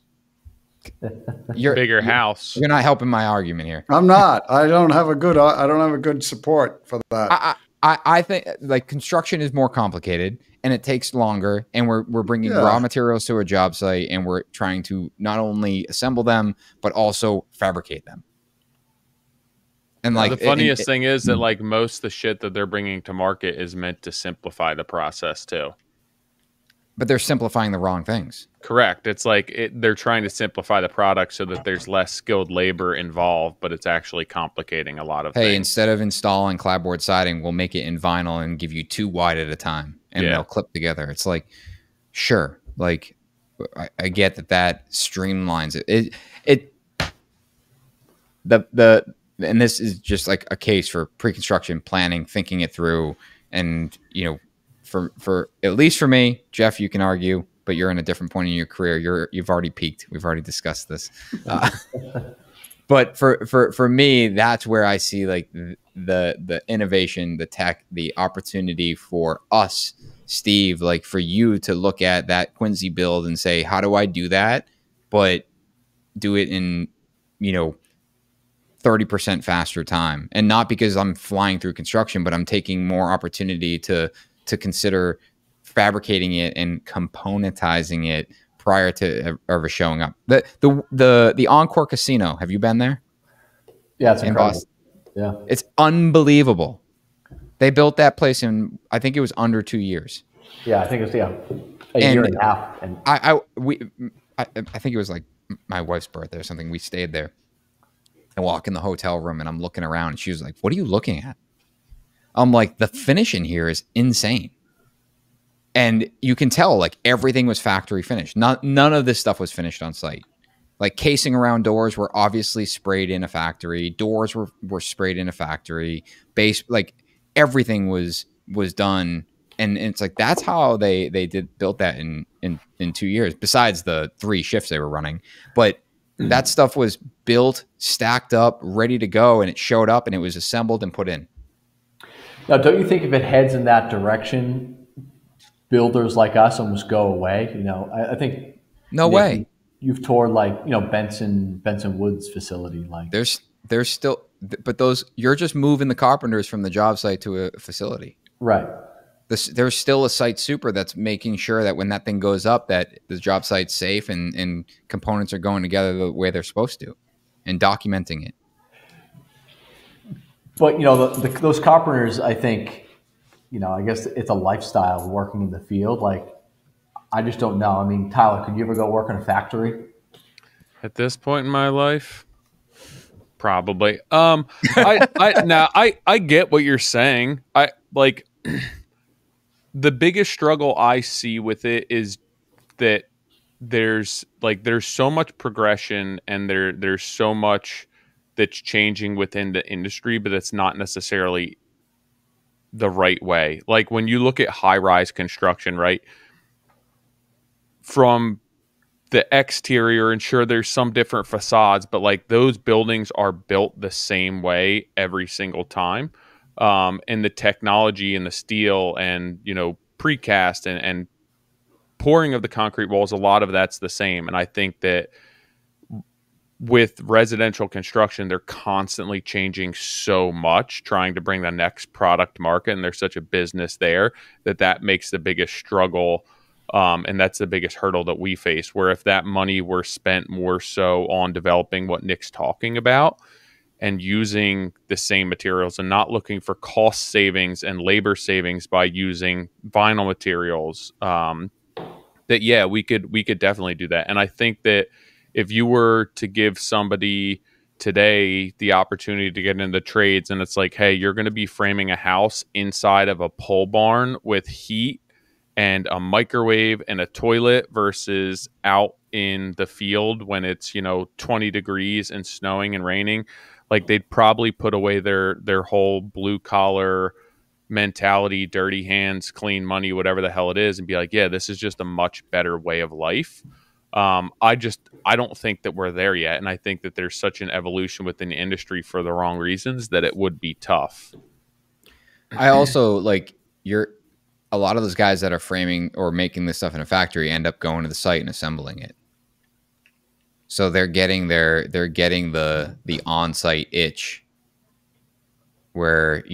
Bigger house. You're not helping my argument here. I'm not. I don't have a good support for that. I think like construction is more complicated and it takes longer, and we're bringing raw materials to a job site, and we're trying to not only assemble them but also fabricate them. And like the funniest thing is that like most of the shit that they're bringing to market is meant to simplify the process too. But they're simplifying the wrong things. Correct. It's like they're trying to simplify the product so that there's less skilled labor involved, but it's actually complicating a lot of things. Instead of installing clapboard siding, we'll make it in vinyl and give you 2 wide at a time, and they'll clip together. It's like, sure, like I get that streamlines it. And this is just like a case for pre-construction planning, thinking it through, and for at least for me, Jeff, you can argue, but you're in a different point in your career. You've already peaked. We've already discussed this. But for me, that's where I see like the innovation, the tech, the opportunity for us, Steve, like for you to look at that Quincy build and say, how do I do that, but do it in 30% faster time? And not because I'm flying through construction, but I'm taking more opportunity to consider fabricating it and componentizing it prior to ever showing up. The Encore Casino, have you been there? Yeah, it's incredible. Boston. Yeah, it's unbelievable. They built that place in, I think it was under 2 years. Yeah, I think it was a year and a half. And I think it was like my wife's birthday or something. We stayed there. I walk in the hotel room and I'm looking around, and she was like, "What are you looking at?" I'm like, "The finish in here is insane." And you can tell like everything was factory finished. None of this stuff was finished on site. Like casing around doors were obviously sprayed in a factory. Doors were sprayed in a factory. Base, like everything was done. And it's like that's how they built that in 2 years, besides the 3 shifts they were running. But that stuff was built, stacked up, ready to go, and it showed up and it was assembled and put in. Now, don't you think if it heads in that direction, builders like us almost go away? I think no way. You've toured like Benson Wood's facility. Like there's still, but those, you're just moving the carpenters from the job site to a facility, right? There's still a site super that's making sure that when that thing goes up, that the job site's safe and components are going together the way they're supposed to, and documenting it. But those carpenters, I think, I guess it's a lifestyle working in the field. Like, I just don't know. I mean, Tyler, could you ever go work in a factory? At this point in my life, probably. I get what you're saying. I like. The biggest struggle I see with it is that there's so much progression, and there's so much that's changing within the industry, but it's not necessarily the right way. Like when you look at high-rise construction, right? From the exterior, and sure, there's some different facades, but like those buildings are built the same way every single time. and the technology and the steel and, precast and pouring of the concrete walls, a lot of that's the same. And I think that with residential construction, they're constantly changing so much, trying to bring the next product to market. And there's such a business there that makes the biggest struggle. And that's the biggest hurdle that we face, where if that money were spent more so on developing what Nick's talking about and using the same materials and not looking for cost savings and labor savings by using vinyl materials, we could definitely do that. And I think that if you were to give somebody today the opportunity to get into trades, and it's like, hey, you're going to be framing a house inside of a pole barn with heat and a microwave and a toilet versus out in the field when it's 20 degrees and snowing and raining, like they'd probably put away their whole blue collar mentality, dirty hands, clean money, whatever the hell it is, and be like, yeah, this is just a much better way of life. I don't think that we're there yet, and I think that there's such an evolution within the industry for the wrong reasons that it would be tough. I also a lot of those guys that are framing or making this stuff in a factory end up going to the site and assembling it. So they're getting the on-site itch where,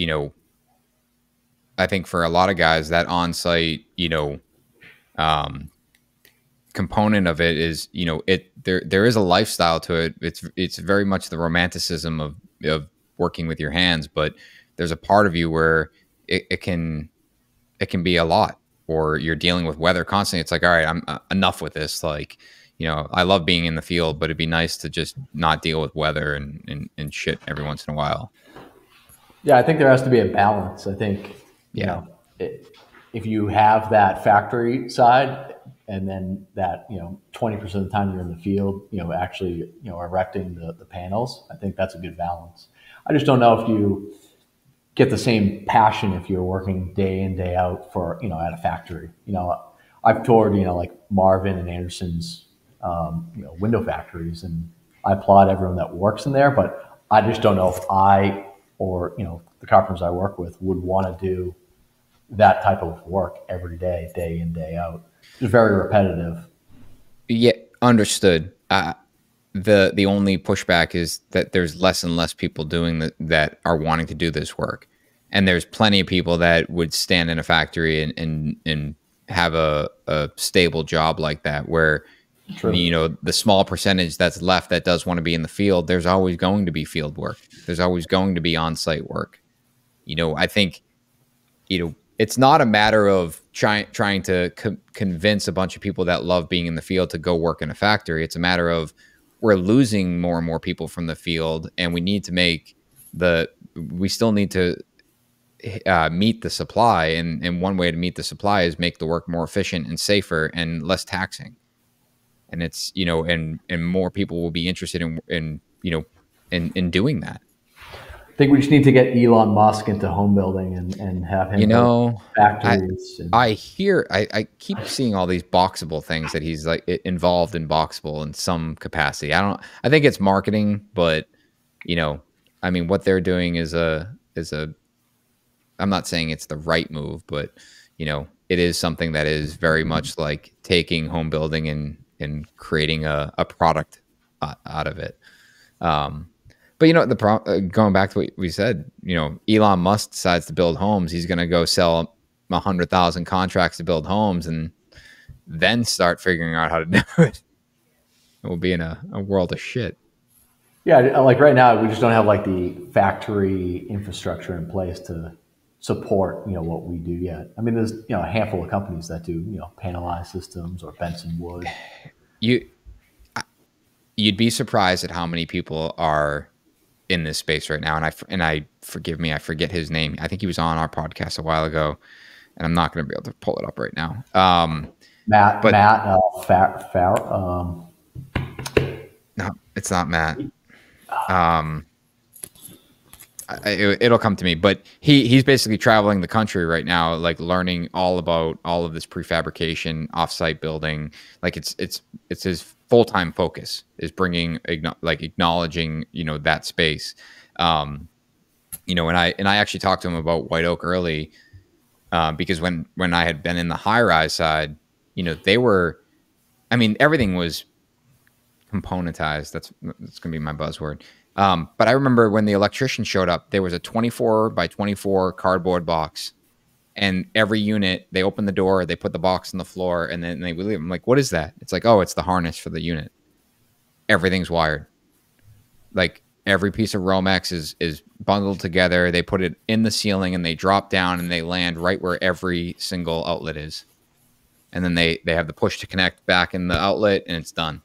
I think for a lot of guys that on-site, component of it is, there is a lifestyle to it. It's very much the romanticism of working with your hands, but there's a part of you where it can be a lot, or you're dealing with weather constantly. It's like, all right, I'm enough with this. Like, I love being in the field, but it'd be nice to just not deal with weather and shit every once in a while. Yeah, I think there has to be a balance. I think, if you have that factory side and then that, 20% of the time you're in the field, actually, erecting the panels, I think that's a good balance. I just don't know if you get the same passion if you're working day in, day out for, at a factory. I've toured, like Marvin and Andersen's, window factories, and I applaud everyone that works in there, but I just don't know if I or, the carpenters I work with would want to do that type of work every day, day in, day out. It's very repetitive. Yeah, understood. The only pushback is that there's less and less people doing that are wanting to do this work. And there's plenty of people that would stand in a factory and have a stable job like that, where, True. The small percentage that's left that does want to be in the field, there's always going to be field work. There's always going to be on-site work. I think, it's not a matter of trying to convince a bunch of people that love being in the field to go work in a factory. It's a matter of we're losing more and more people from the field, and we need to we still need to meet the supply. And one way to meet the supply is make the work more efficient and safer and less taxing. And it's, and more people will be interested in doing that. I think we just need to get Elon Musk into home building and have him build factories. I keep seeing all these boxable things that he's like involved in boxable in some capacity. I think it's marketing, but what they're doing is I'm not saying it's the right move, but it is something that is very much like taking home building and creating a product out of it. But going back to what we said, Elon Musk decides to build homes. He's going to go sell 100,000 contracts to build homes and then start figuring out how to do it. We'll be in a world of shit. Yeah, like right now, we just don't have like the factory infrastructure in place to support, what we do yet. I mean, there's, a handful of companies that do, panelized systems or Benson wood. You'd be surprised at how many people are in this space right now. And I forgive me, I forget his name. I think he was on our podcast a while ago, and I'm not going to be able to pull it up right now. Matt no, it's not Matt. It'll come to me, but he's basically traveling the country right now, like learning all about all of this prefabrication, offsite building. Like it's his full-time focus is acknowledging, that space. you know, and I actually talked to him about white oak early, because when I had been in the high rise side, you know, they were, I mean, everything was componentized. That's gonna be my buzzword. But I remember when the electrician showed up, there was a 24 by 24 cardboard box, and every unit, they opened the door, they put the box on the floor, and then they would leave. I'm like, what is that? It's like, oh, it's the harness for the unit. Everything's wired. Like every piece of Romex is bundled together. They put it in the ceiling and they drop down and they land right where every single outlet is. And then they have the push to connect back in the outlet, and it's done.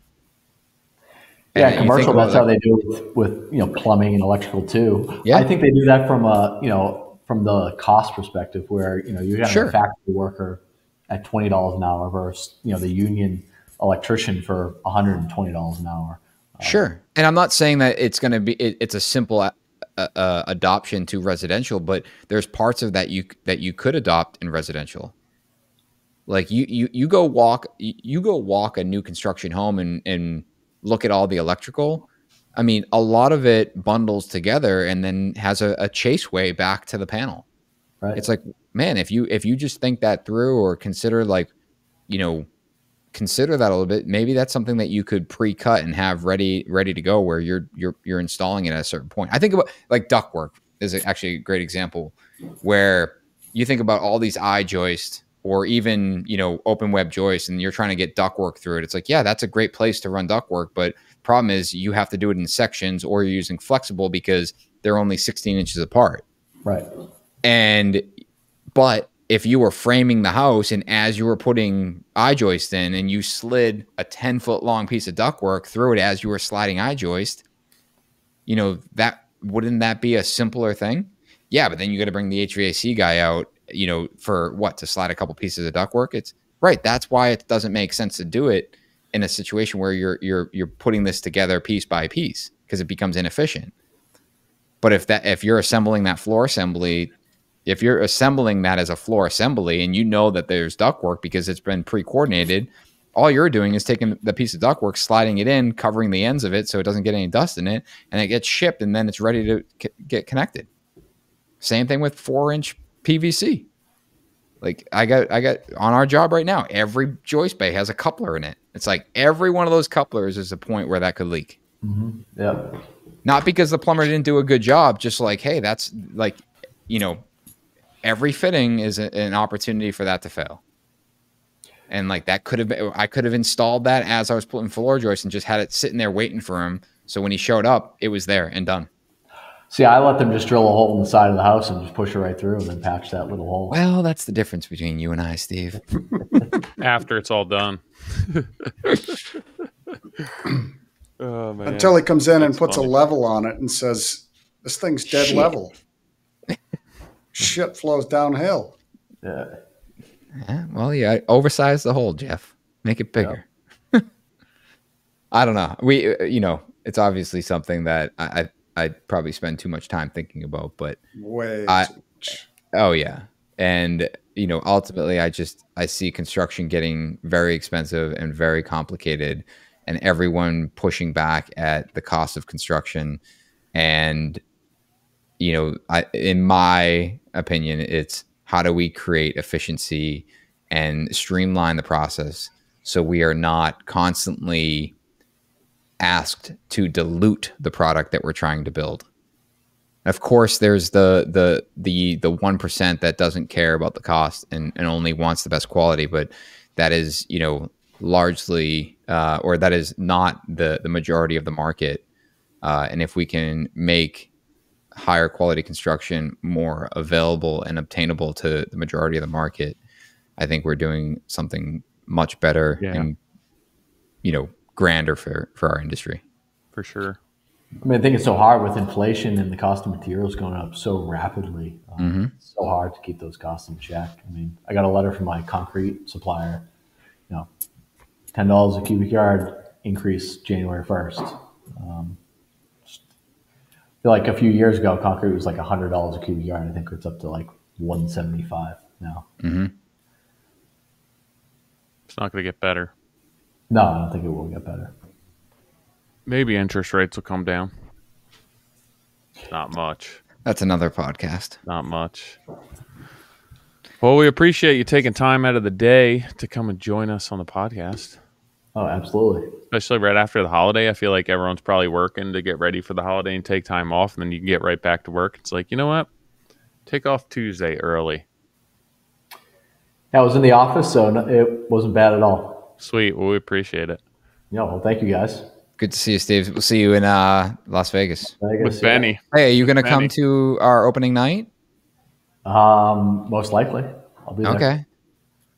Yeah, And commercial, that's how they do it with you know, plumbing and electrical too. Yeah. I think they do that from a, you know, from the cost perspective, where, you know, you got a factory worker at $20 an hour versus, you know, the union electrician for $120 an hour. Sure. And I'm not saying that it's going to be, it's a simple adoption to residential, but there's parts of that you could adopt in residential. Like you go walk a new construction home and look at all the electrical. I mean, a lot of it bundles together and then has a chaseway back to the panel. Right. It's like, man, if you just think that through, or consider, like, you know, consider that a little bit, maybe that's something that you could pre-cut and have ready to go, where you're installing it at a certain point. I think about, like, ductwork is actually a great example, where you think about all these I-joists, or even, you know, open web joists, and you're trying to get ductwork through it. It's like, yeah, that's a great place to run ductwork, but problem is you have to do it in sections, or you're using flexible because they're only 16 inches apart. Right. But if you were framing the house, and as you were putting I-joist in, and you slid a 10-foot long piece of ductwork through it as you were sliding I-joist, you know, wouldn't that be a simpler thing? Yeah, but then you got to bring the HVAC guy out, you know, for what, to slide a couple pieces of ductwork. It's right. That's why it doesn't make sense to do it in a situation where you're putting this together piece by piece, because it becomes inefficient. But if you're assembling that floor assembly, if you're assembling that as a floor assembly, and you know that there's ductwork because it's been pre-coordinated, all you're doing is taking the piece of ductwork, sliding it in, covering the ends of it so it doesn't get any dust in it, and it gets shipped, and then it's ready to get connected. Same thing with 4-inch PVC. Like I got on our job right now, every joist bay has a coupler in it. It's like every one of those couplers is a point where that could leak. Mm-hmm. Yeah. Not because the plumber didn't do a good job, just like, hey, that's like, you know, every fitting is an opportunity for that to fail. And like that could have been, I could have installed that as I was putting floor joists and just had it sitting there waiting for him. So when he showed up, it was there and done. See, I let them just drill a hole in the side of the house and just push it right through and then patch that little hole. Well, that's the difference between you and I, Steve. After it's all done. Oh, man. Until he comes in and puts a level on it and says, this thing's dead level. Shit flows downhill. Yeah. Well, yeah, oversize the hole, Jeff. Make it bigger. Yep. I don't know. You know, it's obviously something that I'd probably spend too much time thinking about, but way too much. Oh yeah. And, you know, ultimately I see construction getting very expensive and very complicated, and everyone pushing back at the cost of construction. And, you know, in my opinion, it's how do we create efficiency and streamline the process so we are not constantly asked to dilute the product that we're trying to build. Of course, there's the 1% that doesn't care about the cost and only wants the best quality, but that is, you know, largely or that is not the majority of the market. And if we can make higher quality construction more available and obtainable to the majority of the market, I think we're doing something much better and, you know, grander for our industry. For sure. I mean, I think it's so hard with inflation and the cost of materials going up so rapidly. It's so hard to keep those costs in check. I mean, I got a letter from my concrete supplier, you know, $10 a cubic yard increase January 1st. I feel like a few years ago, concrete was like $100 a cubic yard. I think it's up to like $175 now. Mm-hmm. It's not going to get better. No, I don't think it will get better. Maybe interest rates will come down. Not much. That's another podcast. Not much. Well, we appreciate you taking time out of the day to come and join us on the podcast. Oh, absolutely. Especially right after the holiday. I feel like everyone's probably working to get ready for the holiday and take time off, and then you can get right back to work. It's like, you know what? Take off Tuesday early. I was in the office, so it wasn't bad at all. Sweet. Well, we appreciate it. Yeah, well, thank you guys. Good to see you, Steve. We'll see you in Las Vegas. With Benny. Hey, are you going to come to our opening night? Most likely. I'll be there. Okay.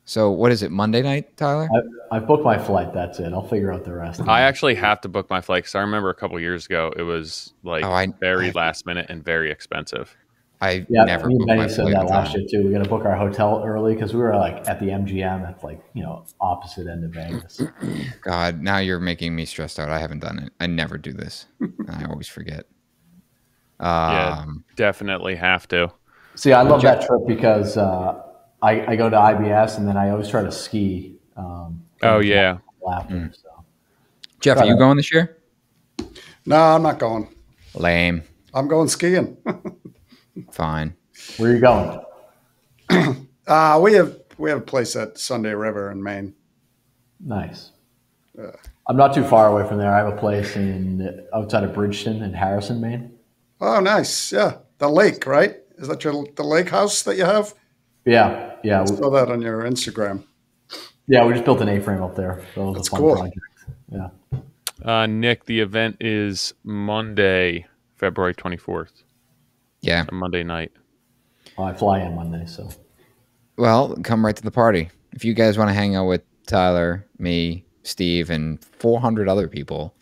So what is it, Monday night, Tyler? I booked my flight. That's it. I'll figure out the rest. I actually have to book my flight because I remember a couple of years ago it was very last minute and very expensive. I never. Me and Benny my said flight that on last time. year too. We got to book our hotel early because we were like at the MGM at like opposite end of Vegas. God, now you're making me stressed out. I haven't done it. I never do this. And I always forget. Yeah, definitely have to. See, I love that trip because I go to IBS and then I always try to ski. Oh yeah. After, so. Jeff, are you going this year? No, I'm not going. Lame. I'm going skiing. Fine. Where are you going? We have a place at Sunday River in Maine. Nice. I'm not too far away from there. I have a place outside of Bridgeton in Harrison, Maine. Oh, nice. Yeah, the lake, right? Is that the lake house that you have? Yeah. I saw that on your Instagram. Yeah, we just built an A-frame up there. So it was That's a fun cool. project. Yeah. Nick, the event is Monday, February 24th. Yeah. A Monday night. I fly in Monday, so. Well, come right to the party. If you guys want to hang out with Tyler, me, Steve, and 400 other people,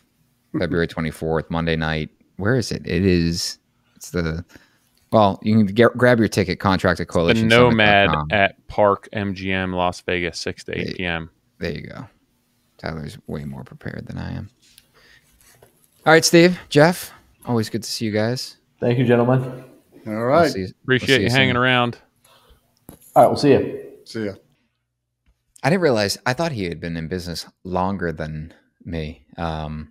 February 24th, Monday night. Where is it? You can grab your ticket, contract at Coalition. The Nomad at Park MGM, Las Vegas, 6 to 8 p.m. There you go. Tyler's way more prepared than I am. All right, Steve, Jeff, always good to see you guys. Thank you, gentlemen. All right. Appreciate you hanging around. All right, we'll see you. See ya. I didn't realize. I thought he had been in business longer than me. But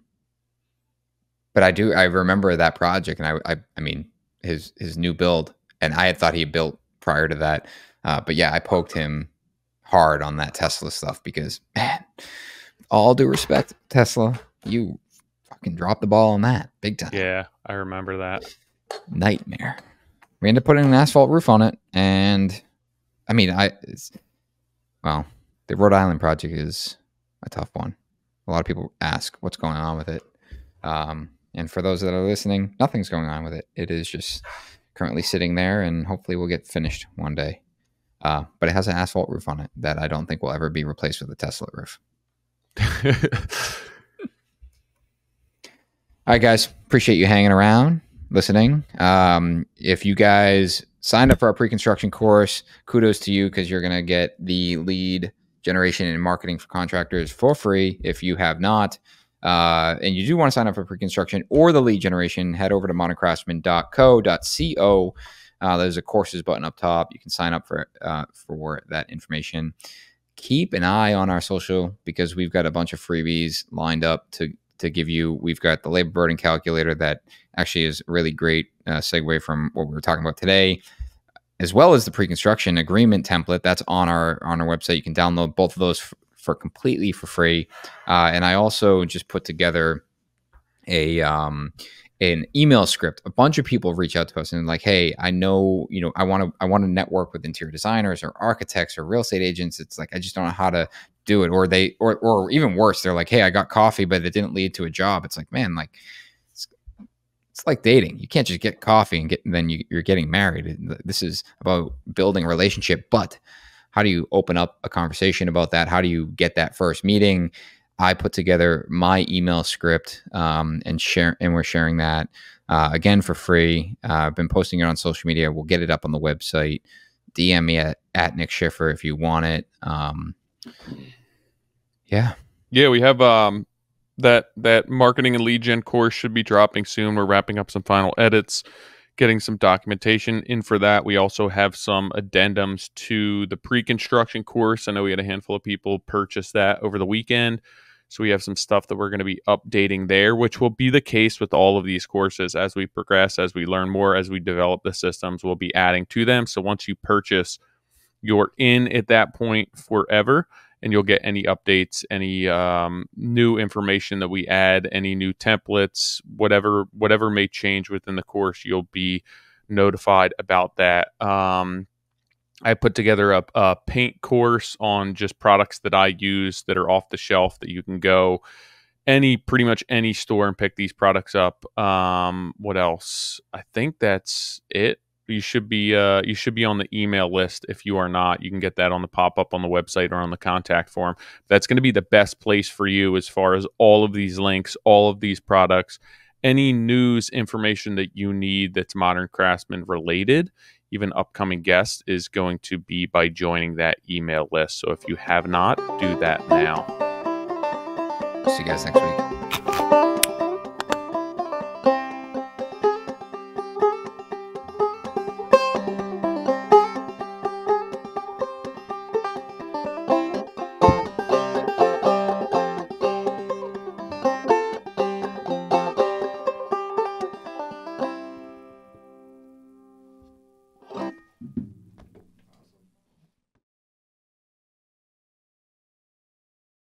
I remember that project, and I mean his new build, and I had thought he had built prior to that. But yeah, I poked him hard on that Tesla stuff because, man, all due respect, Tesla, you fucking dropped the ball on that big time. Yeah, I remember that. Nightmare. We ended up putting an asphalt roof on it, and I mean, the Rhode Island project is a tough one. A lot of people ask what's going on with it. And for those that are listening, nothing's going on with it. It is just currently sitting there, and hopefully will get finished one day. But it has an asphalt roof on it that I don't think will ever be replaced with a Tesla roof. All right, guys. Appreciate you hanging around, listening. If you guys signed up for our pre-construction course, kudos to you because you're going to get the lead generation and marketing for contractors for free. If you have not, and you do want to sign up for pre-construction or the lead generation, head over to moderncraftsman.co.co. There's a courses button up top. You can sign up for that information. Keep an eye on our social because we've got a bunch of freebies lined up to give you. We've got the labor burden calculator that actually is a really great segue from what we were talking about today, as well as the pre-construction agreement template that's on our website. You can download both of those for completely for free. And I also just put together an email script. A bunch of people reach out to us and like, hey, I know, I want to network with interior designers or architects or real estate agents. It's like, I just don't know how to do it. Or or even worse, they're like, hey, I got coffee, but it didn't lead to a job. It's like, man, like it's like dating. You can't just get coffee and then you're getting married. This is about building a relationship, but how do you open up a conversation about that? How do you get that first meeting? I put together my email script and we're sharing that again for free. I've been posting it on social media. We'll get it up on the website. DM me at Nick Schiffer if you want it. Yeah, we have that marketing and lead gen course should be dropping soon. We're wrapping up some final edits, getting some documentation in for that. We also have some addendums to the pre-construction course. I know we had a handful of people purchase that over the weekend. So we have some stuff that we're going to be updating there, which will be the case with all of these courses. As we progress, as we learn more, as we develop the systems, we'll be adding to them. So once you purchase, you're in at that point forever, and you'll get any updates, any new information that we add, any new templates, whatever may change within the course, you'll be notified about that. I put together a paint course on just products that I use that are off the shelf that you can go pretty much any store and pick these products up. What else? I think that's it. You should be on the email list. If you are not, you can get that on the pop-up on the website or on the contact form. That's going to be the best place for you as far as all of these links, all of these products, any news information that you need that's Modern Craftsman related, even upcoming guests, is going to be by joining that email list. So if you have not, do that now. See you guys next week.